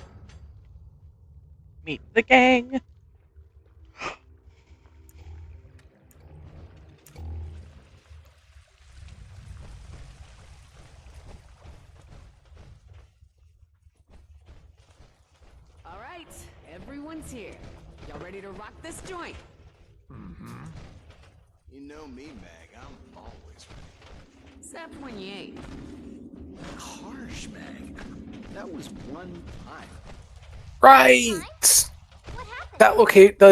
Meet the gang. All right, everyone's here. Y'all ready to rock this joint? Mm-hmm. You know me, Meg. I'm always ready. Except when you ain't. Harsh, Meg. That was one time. Right. That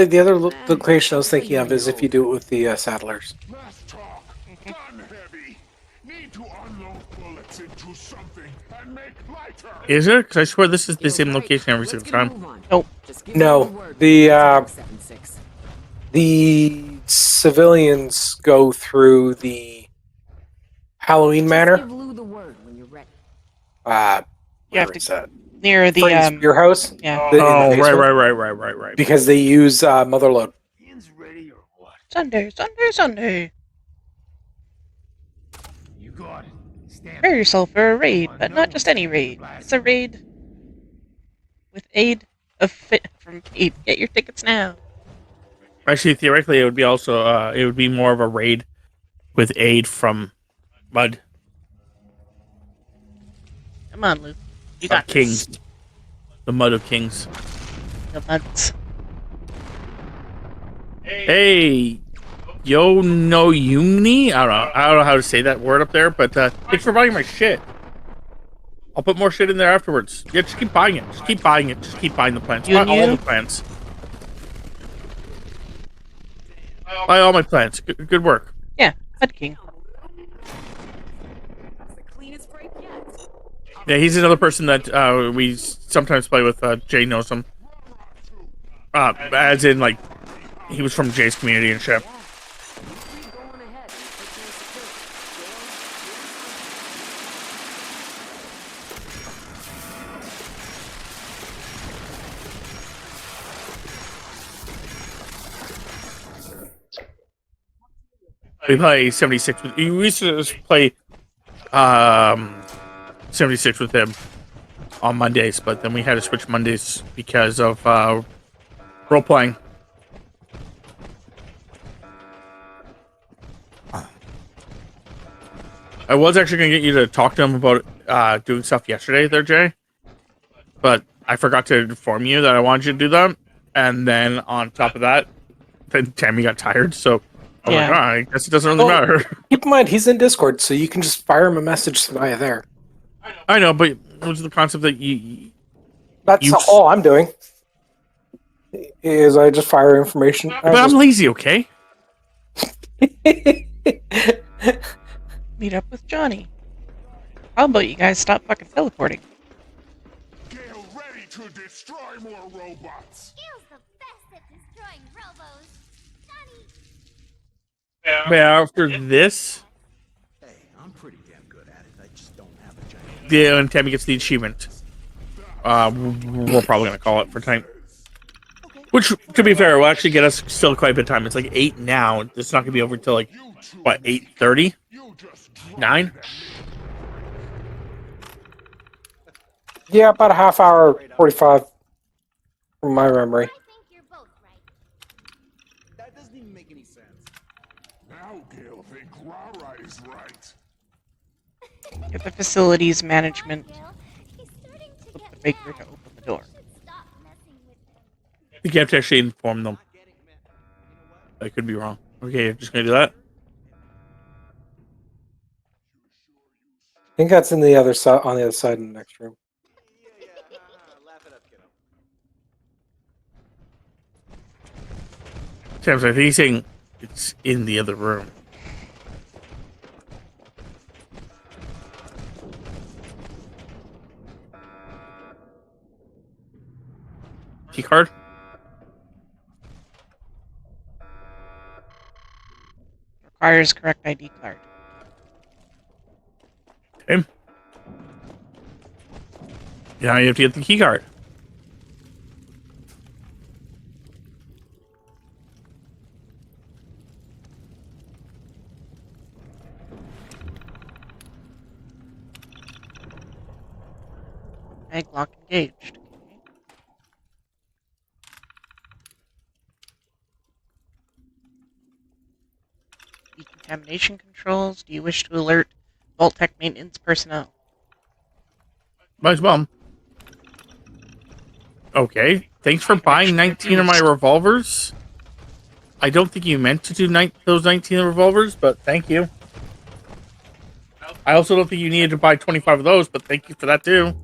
the other location I was thinking of is if you do it with the Saddlers. Last talk. Gun heavy. Need to unload bullets into something and make lighter. Is it? Because I swear this is the same location every single time. Nope. No, the civilians go through the Halloween Manor. You have to near the your house. Yeah. Right. Because they use Motherload. Sunday. You got it. Prepare yourself for a raid, but not just any raid. It's a raid with aid from Aid. Get your tickets now. Actually, theoretically, it would be also it would be more of a raid with aid from Mud. Come on, Luke. You got Kings. this. The Mud of Kings. The Muds. Hey, yo no Yumni? I don't know how to say that word up there, but thanks for buying my shit. I'll put more shit in there afterwards. Yeah, just keep buying it. Just keep buying it. Just keep buying the plants. Buy all the plants. Buy all my plants. Good work. Yeah, Mud King. Yeah, he's another person that we sometimes play with. Jay knows him. As in, like, he was from Jay's community and shit. We play 76 with... We used to just play 76 with him on Mondays, but then we had to switch Mondays because of role-playing. I was actually going to get you to talk to him about doing stuff yesterday there, Jay. But I forgot to inform you that I wanted you to do that. And then on top of that, then Tammy got tired. So I was like, I guess it doesn't really matter. Keep in mind, he's in Discord, so you can just fire him a message via there. I know, but it was the concept that That's all I'm doing. Is I just fire information. But I'm lazy, okay? Meet up with Johnny. How about you guys stop fucking teleporting? Gale ready to destroy more robots. Gale's the best at destroying robos. Johnny. Yeah, after this, I'm pretty damn good at it. I just don't have a giant. yeah, and Tammy gets the achievement. We're probably gonna call it for time. Which, to be fair, will actually get us still quite a bit of time. It's like 8 now. It's not gonna be over till like what, 8:30, 9. Yeah, about a half hour, 45 from my memory. That doesn't even make any sense. Now Gale think Rara is right. Get the facilities management. Flip the baker to open the door. You have to actually inform them. I could be wrong. Okay, you're just gonna do that. I think that's in the other side, on the other side in the next room. James, I think he's saying it's in the other room. Key card? Requires correct ID card. Okay. Now you have to get the key card. Egg lock engaged. Decontamination controls. Do you wish to alert Vault Tech maintenance personnel? Might as well. Okay. Thanks for buying 19 of my revolvers. I don't think you meant to do those 19 revolvers, but thank you. I also don't think you needed to buy 25 of those, but thank you for that too.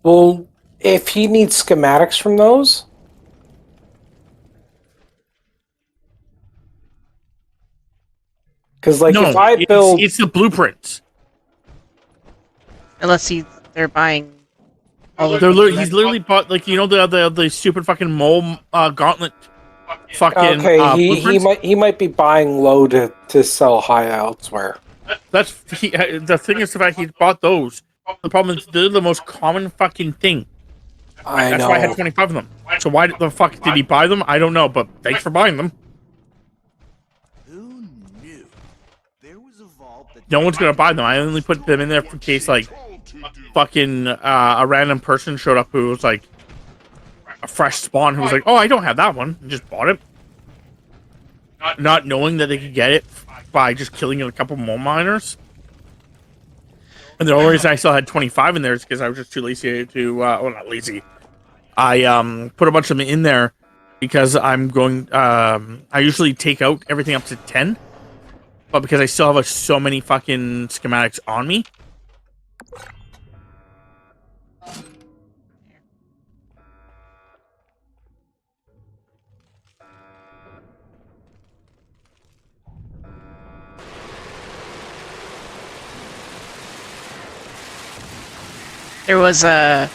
Well, if he needs schematics from those, because like if I build, it's the blueprints. Unless they're buying. All of He's literally bought, like, you know, the stupid fucking mole gauntlet. Fucking. Okay, he might be buying low to sell high elsewhere. That's the thing is the fact he bought those. The problem is they're the most common fucking thing. That's why I had 25 of them. So why the fuck did he buy them? I don't know, but thanks for buying them. Who knew? There was a vault that No one's gonna buy them. I only put them in there in case, like, fucking a random person showed up who was like a fresh spawn who was like, oh, I don't have that one, and just bought it, not knowing that they could get it by just killing a couple more miners. And the only reason I still had 25 in there is because I was just too lazy to, well, not lazy. I put a bunch of them in there because I'm going, I usually take out everything up to 10, but because I still have so many fucking schematics on me. There was a.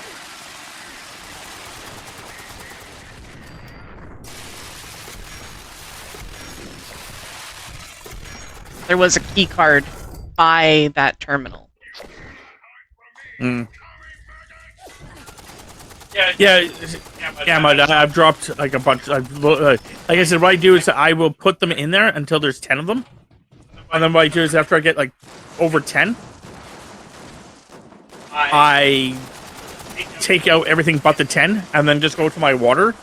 There was a key card by that terminal. Mm. Yeah, but I've dropped like a bunch. Like I said, what I do is I will put them in there until there's 10 of them, and then what I do is after I get like over 10, I take out everything but the 10, and then just go to my water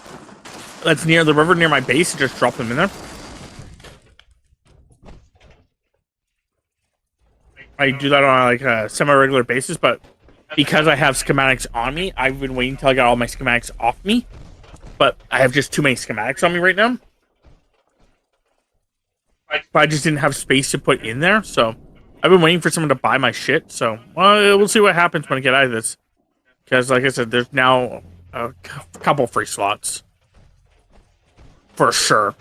that's near the river, near my base, and just drop them in there. I do that on like a semi-regular basis, but because I have schematics on me, I've been waiting until I got all my schematics off me. But I have just too many schematics on me right now. But I just didn't have space to put in there, so I've been waiting for someone to buy my shit. So we'll see what happens when I get out of this. Because, like I said, there's now a couple free slots. For sure.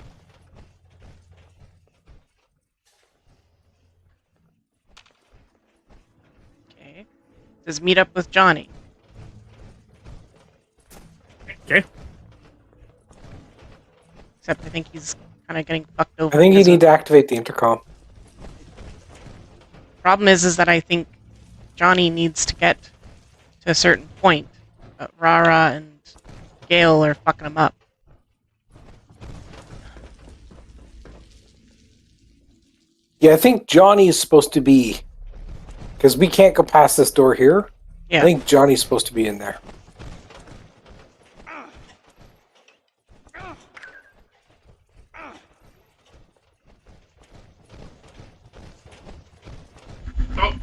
Okay. Says meet up with Johnny. Okay. Except I think he's kind of getting fucked over. I think you need to activate the intercom. Problem is that I think Johnny needs to get to a certain point, but Rara and Gale are fucking him up. Yeah, I think Johnny is supposed to be, because we can't go past this door here. Yeah. I think Johnny's supposed to be in there.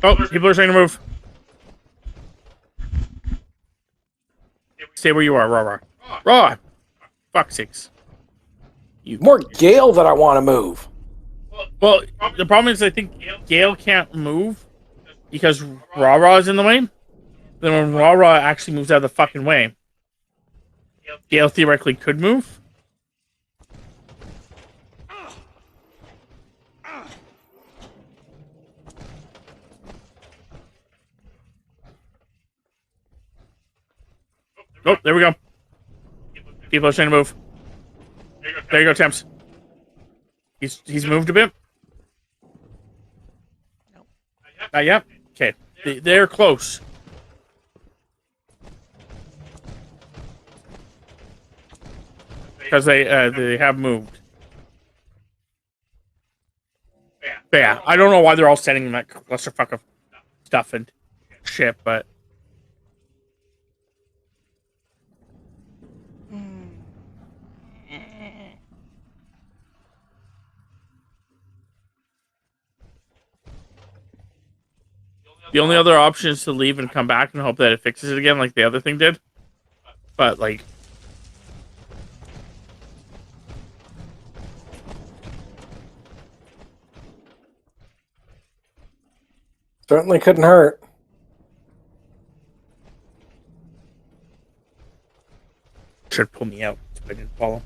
Oh, people are trying to move. Stay where you are, Raw. Raw! Fuck sakes. More Gale that I want to move. Well, the problem is I think Gale can't move because Raw is in the way. Then when Raw actually moves out of the fucking way, Gale theoretically could move. Oh, there we go. People are trying to move. There you go, Temps. He's moved a bit. Not yet. Okay, they're close. Because they have moved. But yeah, I don't know why they're all sending that clusterfuck of stuff and shit, but. The only other option is to leave and come back and hope that it fixes it again like the other thing did. But, like... Certainly couldn't hurt. Should pull me out if I didn't follow.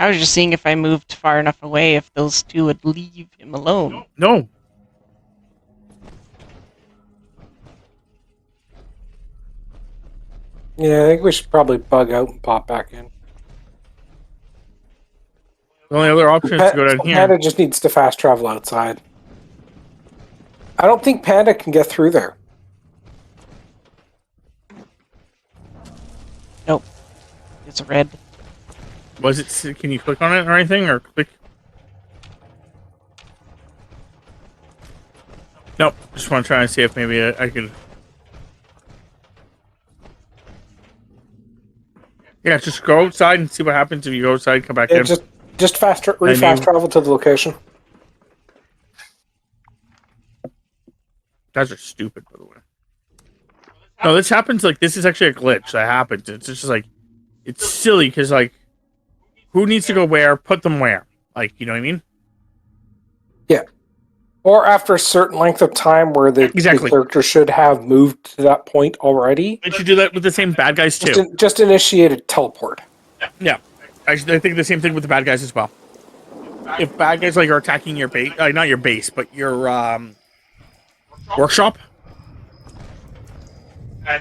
I was just seeing if I moved far enough away, if those two would leave him alone. No. Yeah, I think we should probably bug out and pop back in. The only other option is to go down here. Panda just needs to fast travel outside. I don't think Panda can get through there. Nope. It's red. Was it? Can you click on it or anything, or click? Nope. Just want to try and see if maybe I could. Yeah, just go outside and see what happens if you go outside and come back in. Just fast travel to the location. Guys are stupid, by the way. No, this happens. Like this is actually a glitch that happens. It's just like it's silly because like. Who needs to go where? Put them where? Like, you know what I mean? Yeah. Or after a certain length of time where the character should have moved to that point already. They should do that with the same bad guys, too. Just initiate a teleport. Yeah. I think the same thing with the bad guys as well. If bad guys like are attacking your base, not your base, but your workshop,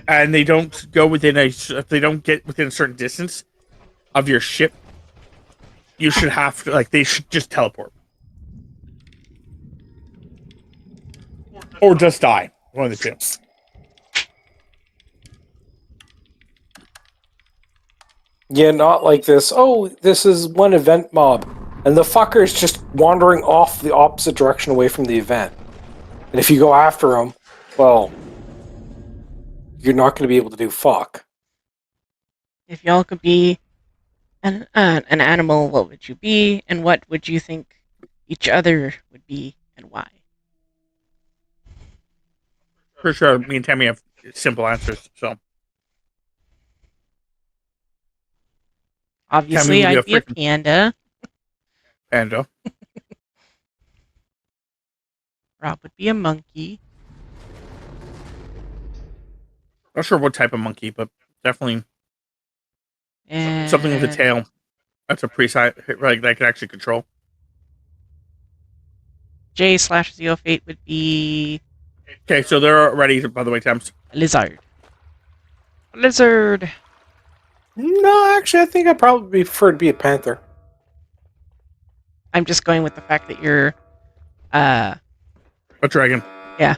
and they don't go within if they don't get within a certain distance of your ship, you should have to, they should just teleport. Or just die. One of the two. Yeah, not like this. Oh, this is one event mob. And the fucker is just wandering off the opposite direction away from the event. And if you go after him, well, you're not going to be able to do fuck. If y'all could be an animal, what would you be, and what would you think each other would be, and why? For sure, me and Tammy have simple answers. So Obviously, would be a I'd be a freaking panda. panda. Rob would be a monkey. Not sure what type of monkey, but definitely And something with a tail. That's a precise, like that can actually control. J/Zeofate would be Okay, so they're ready. By the way, Thames. a lizard. A lizard. No, actually, I think I'd probably prefer to be a panther. I'm just going with the fact that you're A dragon. Yeah.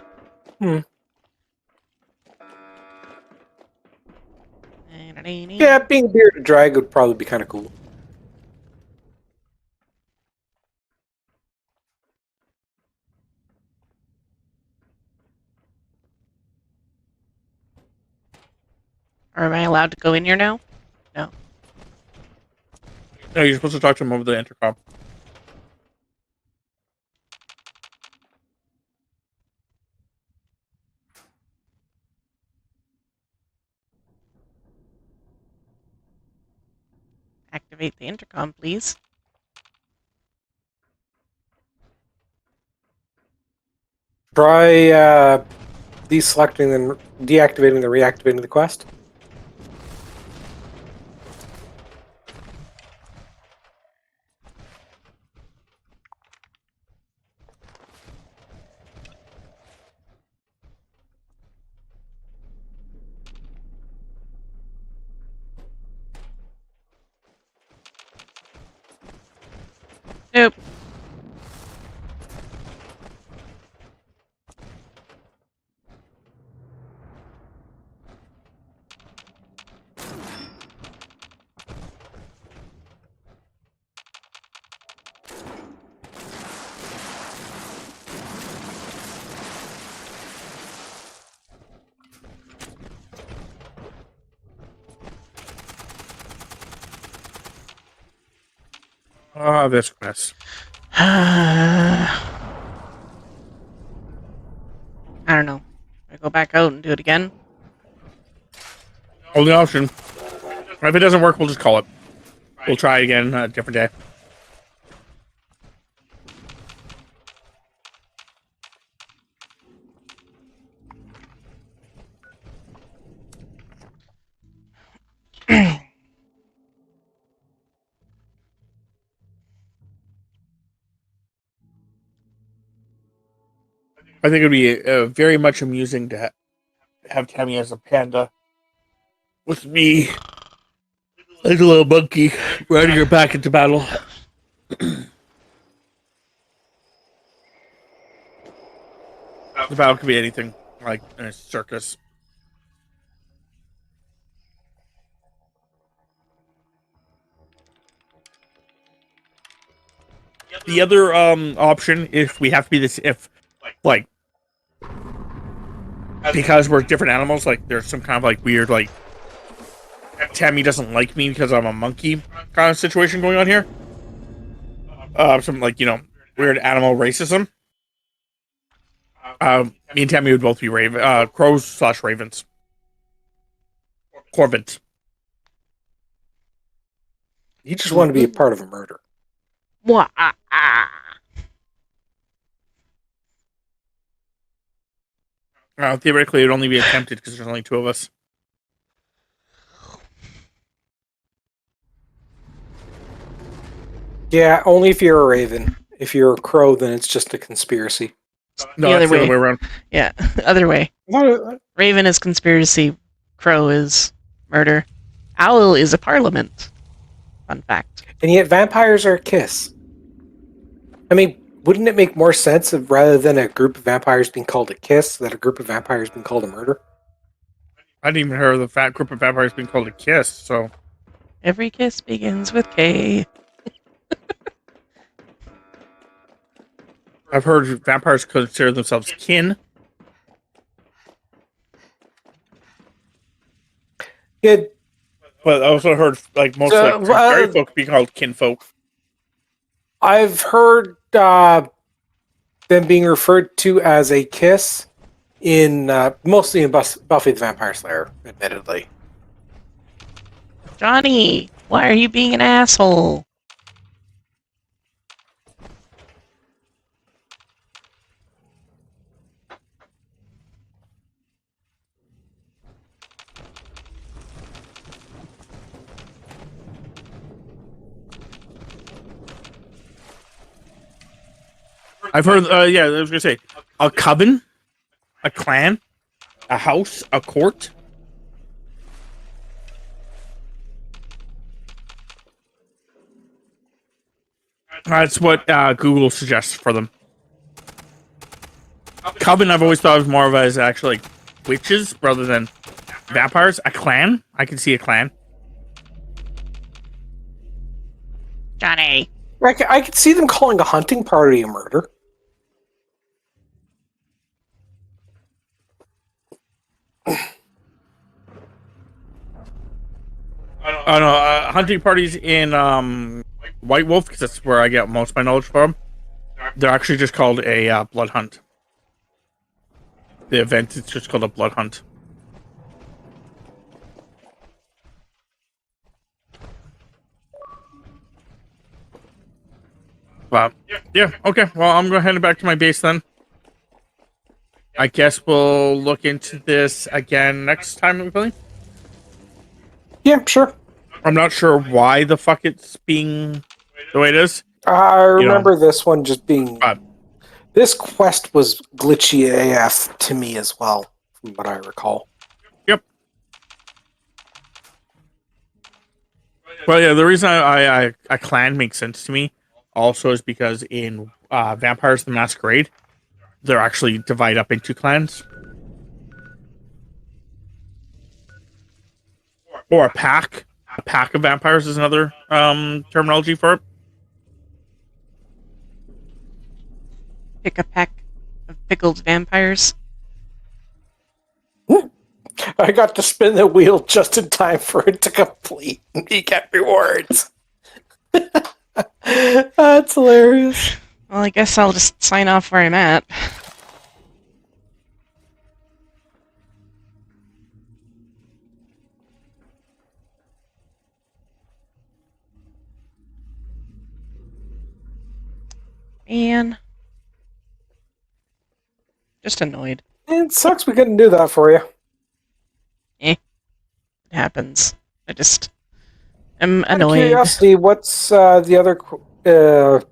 Yeah, being a bearded drag would probably be kind of cool. Or am I allowed to go in here now? No. No, you're supposed to talk to him over the intercom. Activate the intercom, please. Try deselecting and deactivating and reactivating the quest. Nope. This quest. I don't know. I go back out and do it again. Only option. If it doesn't work, we'll just call it. We'll try again a different day. I think it'd be very much amusing to have Tammy as a panda with me like a little monkey riding her back into battle. The battle could be anything, like in a circus. The other option, if we have to be this, if like because we're different animals, like there's some kind of like weird like Tammy doesn't like me because I'm a monkey kind of situation going on here. Some like weird animal racism. Me and Tammy would both be crows/ravens. Corvids. You just want to be a part of a murder. Theoretically, it'd only be attempted because there's only two of us. Yeah, only if you're a raven. If you're a crow, then it's just a conspiracy. No, the other that's the way. other way around. Yeah, other way. Raven is conspiracy. Crow is murder. Owl is a parliament. Fun fact. And yet vampires are a kiss. I mean, wouldn't it make more sense if rather than a group of vampires being called a kiss, that a group of vampires being called a murder? I didn't even hear of the fat group of vampires being called a kiss, so... Every kiss begins with K. I've heard vampires consider themselves kin. Yeah, But I also heard like most So, like fairy folk be called kinfolk. I've heard them being referred to as a kiss in mostly in Buffy the Vampire Slayer, admittedly. Johnny, why are you being an asshole? I've heard. Yeah, I was gonna say a coven, a clan, a house, a court. That's what Google suggests for them. Coven, I've always thought of more of as actually like witches rather than vampires. A clan, I can see a clan. Johnny. I could see them calling a hunting party a murder. I don't know. Hunting parties in White Wolf, because that's where I get most of my knowledge from. They're actually just called a blood hunt. The event is just called a blood hunt. Yeah, okay. Well, I'm going to head back to my base then. I guess we'll look into this again next time we play. Yeah, sure. I'm not sure why the fuck it's being the way it is. I remember this one just being... this quest was glitchy AF to me as well, from what I recall. Yep. Well, yeah, the reason a clan makes sense to me also is because in Vampires the Masquerade, they're actually divided up into clans. Or a pack. A pack of vampires is another terminology for it. Pick a pack of pickled vampires. I got to spin the wheel just in time for it to complete and me get rewards. That's hilarious. Well, I guess I'll just sign off where I'm at. Man. Just annoyed. It sucks we couldn't do that for you. It happens. I just am Out of annoyed. curiosity, what's the other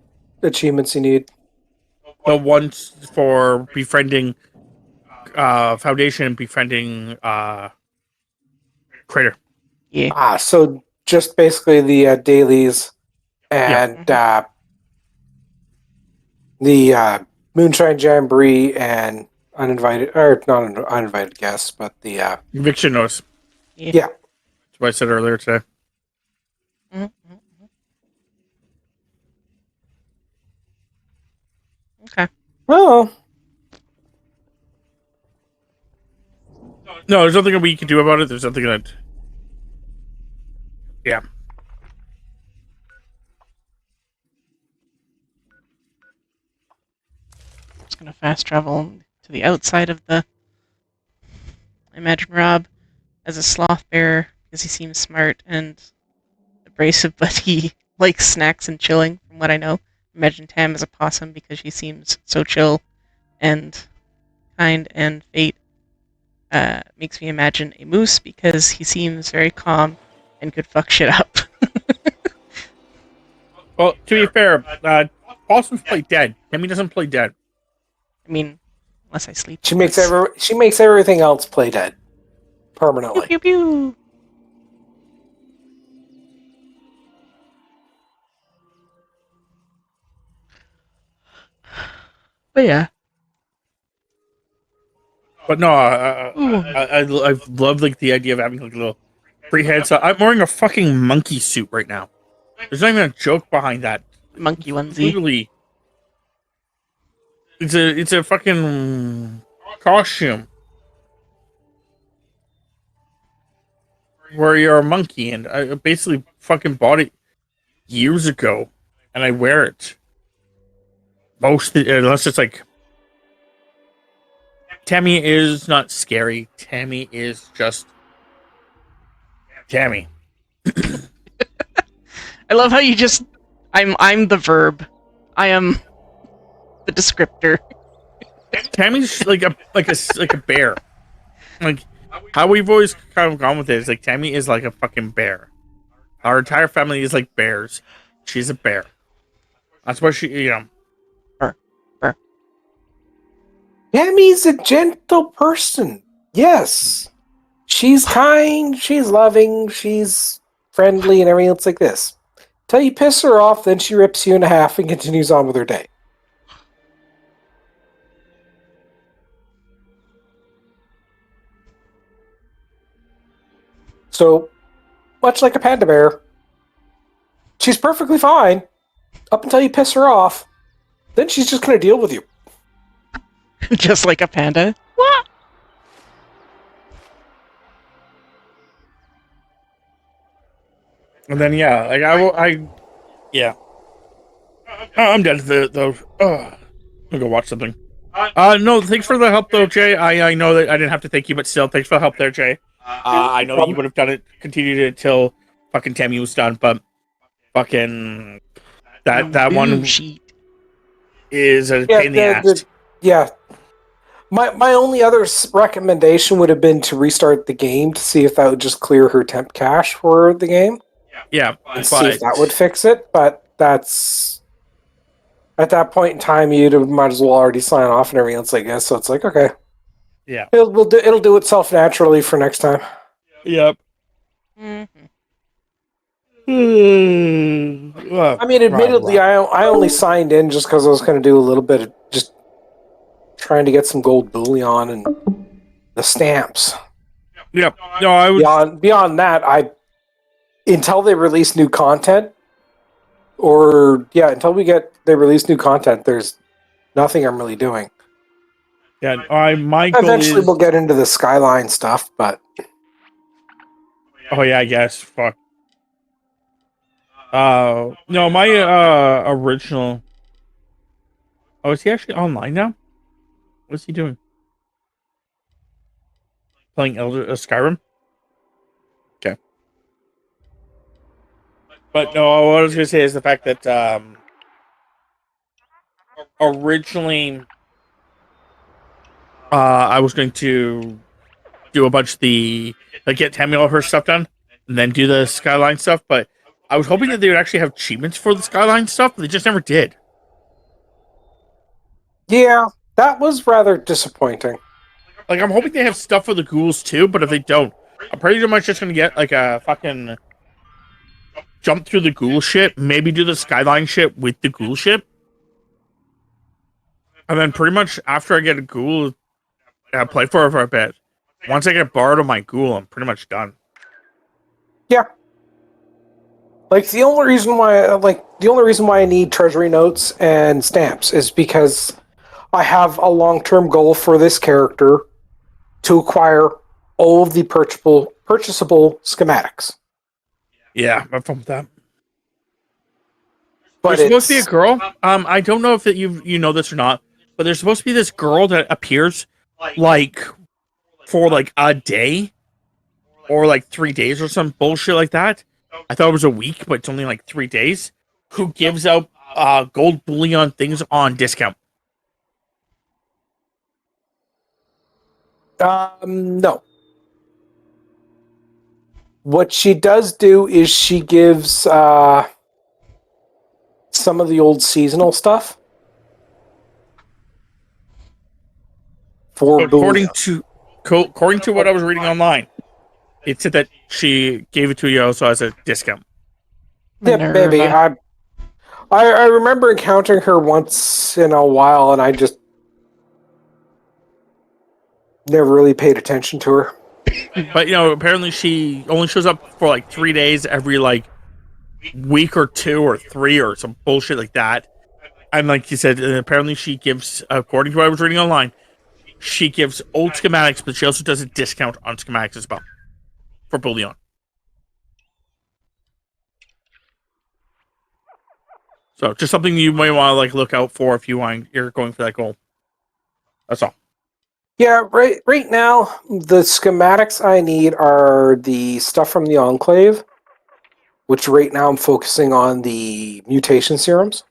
achievements you need? The ones for befriending Foundation and befriending Crater. Yeah. So just basically the dailies and the Moonshine Jamboree and uninvited, or not uninvited guests, but the eviction notice. Yeah. That's what I said earlier today. Okay. Well, no, there's nothing that we can do about it. There's nothing that. Yeah. Just gonna fast travel to the outside of the. I imagine Rob as a sloth bearer because he seems smart and abrasive, but he likes snacks and chilling, from what I know. Imagine Tam as a possum because she seems so chill and kind, and Fate makes me imagine a moose because he seems very calm and could fuck shit up. Well, to be fair, possums play dead. Timmy doesn't play dead. I mean, unless I sleep. she makes everything else play dead permanently. Pew, pew, pew. But yeah. But no, I love like the idea of having like a little free head. So I'm wearing a fucking monkey suit right now. There's not even a joke behind that. Monkey onesie. Literally, it's a fucking costume where you're a monkey, and I basically fucking bought it years ago, and I wear it unless it's like Tammy is not scary. Tammy is just Tammy. I love how you just I'm the verb. I am the descriptor. Tammy's like a bear. Like how we've always kind of gone with it is like Tammy is like a fucking bear. Our entire family is like bears. She's a bear. That's why she, Tammy's a gentle person. Yes. She's kind, she's loving, she's friendly, and everything else like this. Till you piss her off, then she rips you in half and continues on with her day. So, much like a panda bear, she's perfectly fine up until you piss her off. Then she's just going to deal with you. Just like a panda. and then like yeah. I'm dead. I'll go watch something. No, thanks for the help though, Jay. I know that I didn't have to thank you, but still, thanks for the help there, Jay. I know that you would have done it, continued it until fucking Tammy was done, but fucking that one is a pain in the ass. Yeah. My only other recommendation would have been to restart the game to see if that would just clear her temp cache for the game. Yeah, and see if that would fix it. But that's at that point in time, you might as well already sign off and everything else, I guess. So it's like, okay, yeah, it'll do itself naturally for next time. Yep. I mean, admittedly, I only signed in just because I was going to do a little bit of just trying to get some gold bullion and the stamps. Yep. No, I was beyond that. Until they release new content, until they release new content, there's nothing I'm really doing. Yeah, my goal eventually is... we'll get into the Skyline stuff, but oh yeah, I guess. Fuck. No, my original. Oh, is he actually online now? What's he doing? Playing Skyrim? Okay. But no, what I was gonna say is the fact that originally I was going to do a bunch of get Tammy all her stuff done and then do the Skyline stuff, but I was hoping that they would actually have achievements for the Skyline stuff, but they just never did. Yeah, that was rather disappointing. Like, I'm hoping they have stuff for the ghouls too, but if they don't, I'm pretty much just gonna get like a fucking jump through the ghoul shit, maybe do the Skyline shit with the ghoul shit, and then pretty much after I get a ghoul, play for it for a bit. Once I get borrowed on my ghoul, I'm pretty much done. Yeah. Like the only reason why I need treasury notes and stamps is because I have a long-term goal for this character to acquire all of the purchasable schematics. Yeah, I'm fine with that. But there's supposed to be a girl. I don't know if that you know this or not, but there's supposed to be this girl that appears like for like a day or like 3 days or some bullshit like that. I thought it was a week, but it's only like 3 days. Who gives out gold bullion things on discount? No. What she does do is she gives some of the old seasonal stuff for according to what I was reading online. It said that she gave it to you also as a discount. Yeah, maybe. I remember encountering her once in a while, and I just never really paid attention to her. But, apparently she only shows up for like 3 days every like week or 2 or 3 or some bullshit like that. And like you said, apparently she gives, according to what I was reading online, she gives old schematics, but she also does a discount on schematics as well for bullion. So just something you might want to like look out for if you're going for that goal. That's all. Yeah, right now, the schematics I need are the stuff from the Enclave, which right now I'm focusing on the mutation serums.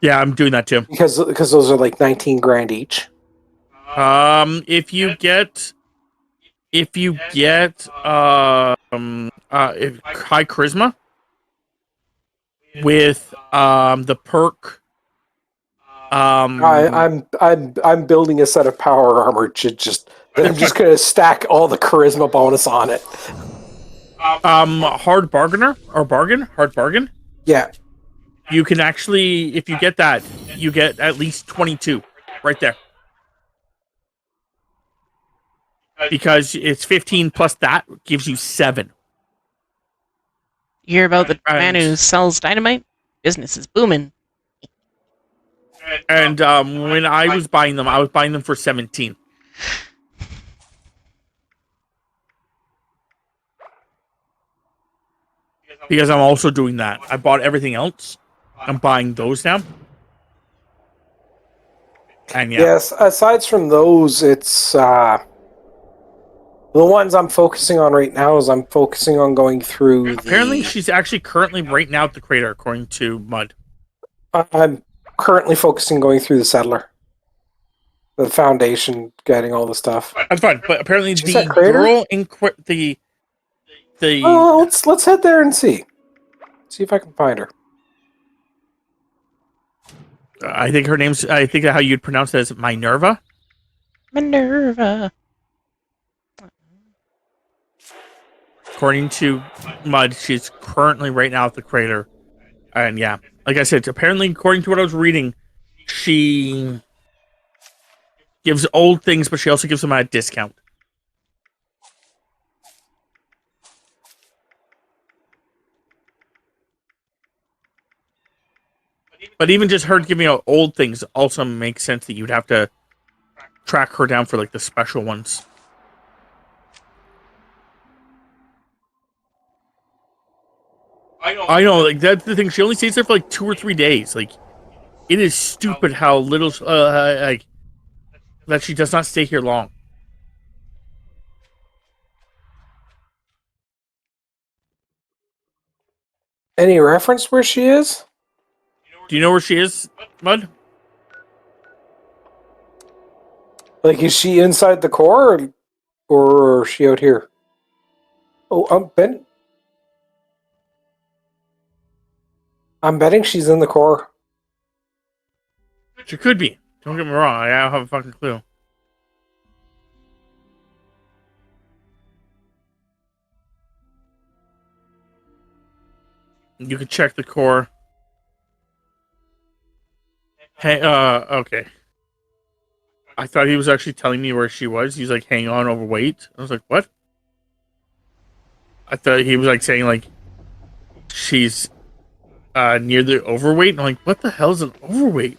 Yeah, I'm doing that too. Because those are like 19 grand each. If you get high charisma with the perk I'm building a set of power armor I'm just gonna stack all the charisma bonus on it. Hard bargain. Yeah. You can actually, if you get that, you get at least 22 right there. Because it's 15 plus that gives you 7. You hear about the man who sells dynamite? Business is booming. And when I was buying them for 17. Because I'm also doing that. I bought everything else. I'm buying those now. And yeah. Yes, aside from those, it's the ones I'm focusing on right now is I'm focusing on going through Apparently she's actually currently right now at the crater, according to Mud. I'm currently focusing going through the settler. The foundation, getting all the stuff. That's fine, but apparently the girl in the Oh, let's head there and see. See if I can find her. I think her name's. I think how you'd pronounce it is Minerva. Minerva. According to Mud, she's currently right now at the crater, and yeah, like I said, apparently according to what I was reading, she gives old things, but she also gives them at a discount. But even just her giving out old things also makes sense that you'd have to track her down for like the special ones. I know, like that's the thing. She only stays there for like 2 or 3 days. Like, it is stupid how little like that she does not stay here long. Any reference where she is? Do you know where she is, Mud? Like, is she inside the core, or is she out here? Oh, I'm betting she's in the core. She could be. Don't get me wrong. I don't have a fucking clue. You can check the core. Hey, okay. I thought he was actually telling me where she was. He's like, hang on, overweight. I was like, what? I thought he was like saying like she's near the overweight. And I'm like, what the hell is an overweight?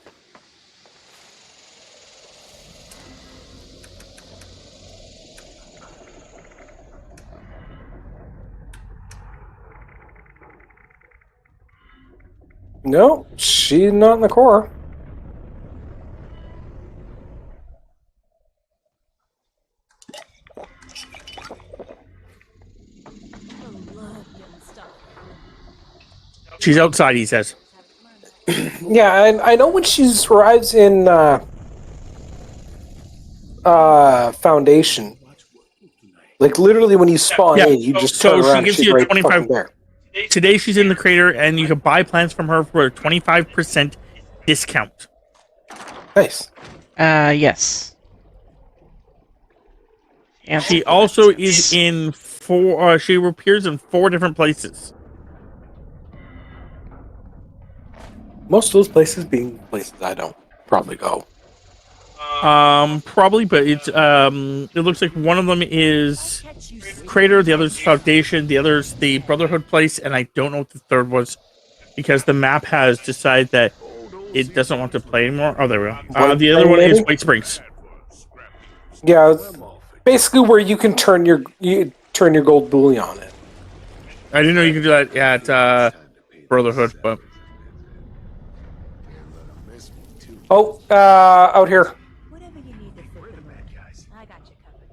No, she's not in the core. She's outside, he says. Yeah, I know when she arrives in Foundation. Like, literally when you spawn in, you just turn around and she's right fucking there. Today she's in the crater, and you can buy plants from her for a 25% discount. Nice. Yes. She also is in 4. She appears in 4 different places. Most of those places being places I don't probably go. Probably, but it's it looks like one of them is Crater, the other's Foundation, the other's the Brotherhood place, and I don't know what the third was because the map has decided that it doesn't want to play anymore. Oh, there we go. The other one is White Springs. Yeah, basically where you can turn your gold bullion on it. I didn't know you could do that at Brotherhood, but Oh, out here. Whatever you need to fit the bad guys. I got you covered.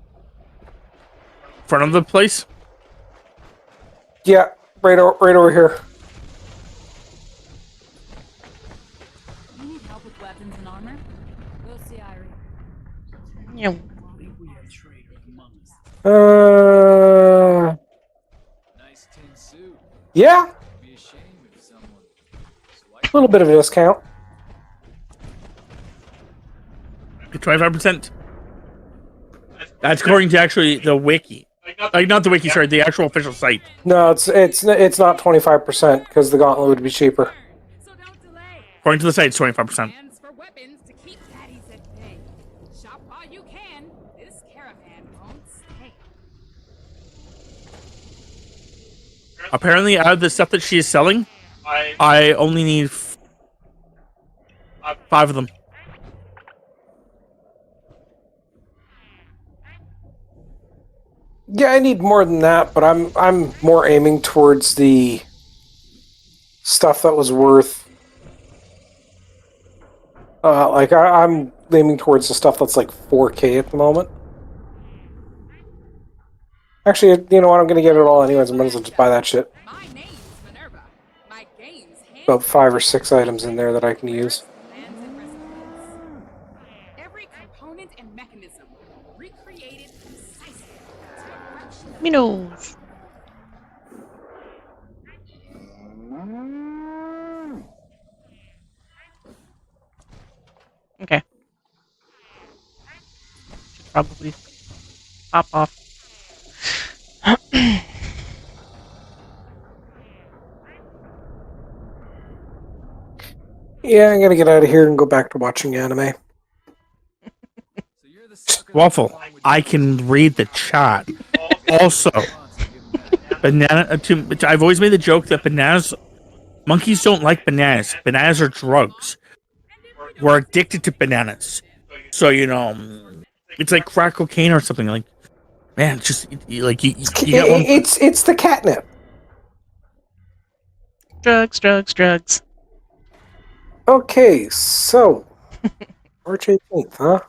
Front of the place. Yeah, right over here. You need help with weapons and armor? Go see Irie. Yeah. Nice tin suit. Yeah, Be a shame if someone a little bit of a discount. 25%. That's according to actually the wiki. Like not the wiki, sorry, the actual official site. No, it's not 25% because the gauntlet would be cheaper. According to the site, it's 25%. For weapons to keep daddies at bay. Shop while you can. This caravan won't stay. Apparently, out of the stuff that she is selling, I only need 5 of them. Yeah, I need more than that, but I'm more aiming towards the stuff that was worth. I'm aiming towards the stuff that's like 4K at the moment. Actually, you know what? I'm gonna get it all anyways. I might as well just buy that shit. My name's Minerva. My game's About 5 or 6 items in there that I can use. plans and recipes. Every component and mechanism recreated precisely to a fraction of Minos. Okay. Should probably pop off. Yeah, I'm gonna get out of here and go back to watching anime. Waffle, I can read the chat. Also, I've always made the joke that monkeys don't like bananas. Bananas are drugs. We're addicted to bananas. So, it's like crack cocaine or something. Like, man, it's just, you get one. It's the catnip. Drugs. Okay, so March 18th, huh?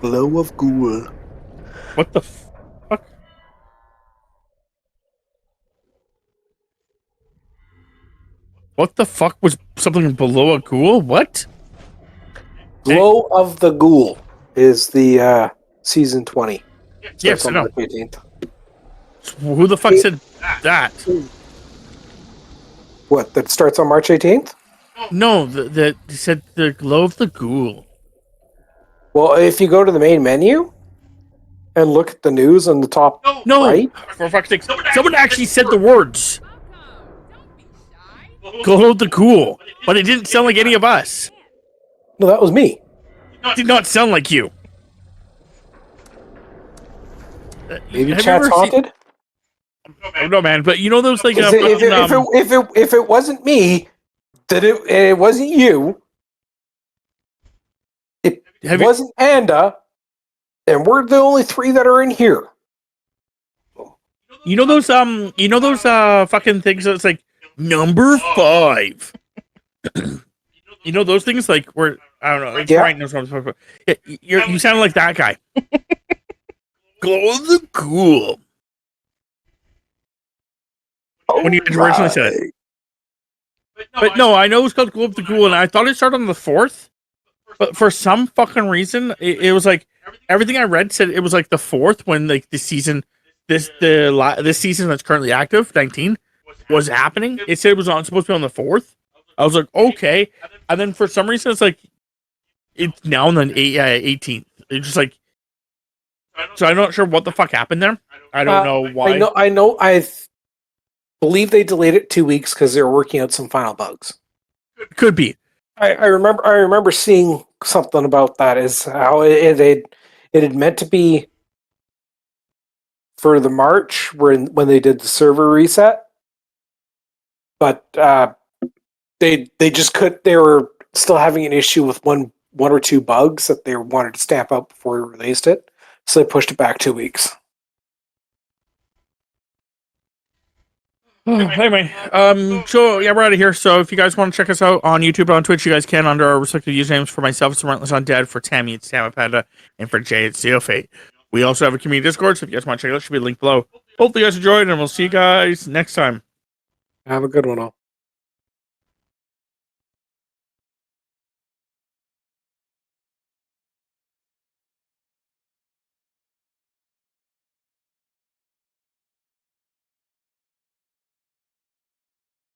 Glow of Ghoul. What the fuck? What the fuck was something below a ghoul? What? Glow of the Ghoul is the season 20. Yes, I know. March 18th. Who the fuck said that? What? That starts on March 18th? No, they said the glow of the ghoul. Well, if you go to the main menu and look at the news on the top right, for fuck's sake, someone actually said the words. Glow of the ghoul, but it didn't sound like any of us. No, that was me. It did not sound like you. Maybe Have you chat's ever haunted. I don't know, man, but you know those like if it wasn't me, that it wasn't you. It wasn't Panda, and we're the only 3 that are in here. You know those fucking things that's like number 5. You know those things like where I don't know. It's right now. You sound like that guy. Glow of the ghoul. When you originally said it. But no, I know it's called Glow of the Ghoul, and I thought it started on the 4th. But for some fucking reason, it was like everything I read said it was like the 4th when like the season, this season that's currently active, 19, was happening. It said it was supposed to be on the 4th. I was like, okay, and then for some reason it's like it's now on the 18th. It's just like, so I'm not sure what the fuck happened there. I don't know why. I know. I believe they delayed it 2 weeks because they were working out some final bugs. Could be. I remember seeing something about that. Is how it had meant to be for the March when they did the server reset, but they just could. They were still having an issue with one or 2 bugs that they wanted to stamp out before we released it, so they pushed it back 2 weeks. Anyway, so yeah, we're out of here. So if you guys want to check us out on YouTube and on Twitch, you guys can under our respective usernames. For myself, it's TheRelentlessUndead. For Tammy, it's Tamapanda. And for Jay, it's Zeofate. We also have a community Discord, so if you guys want to check it out, it should be a link below. Hopefully you guys enjoyed, and we'll see you guys next time. Have a good one, all.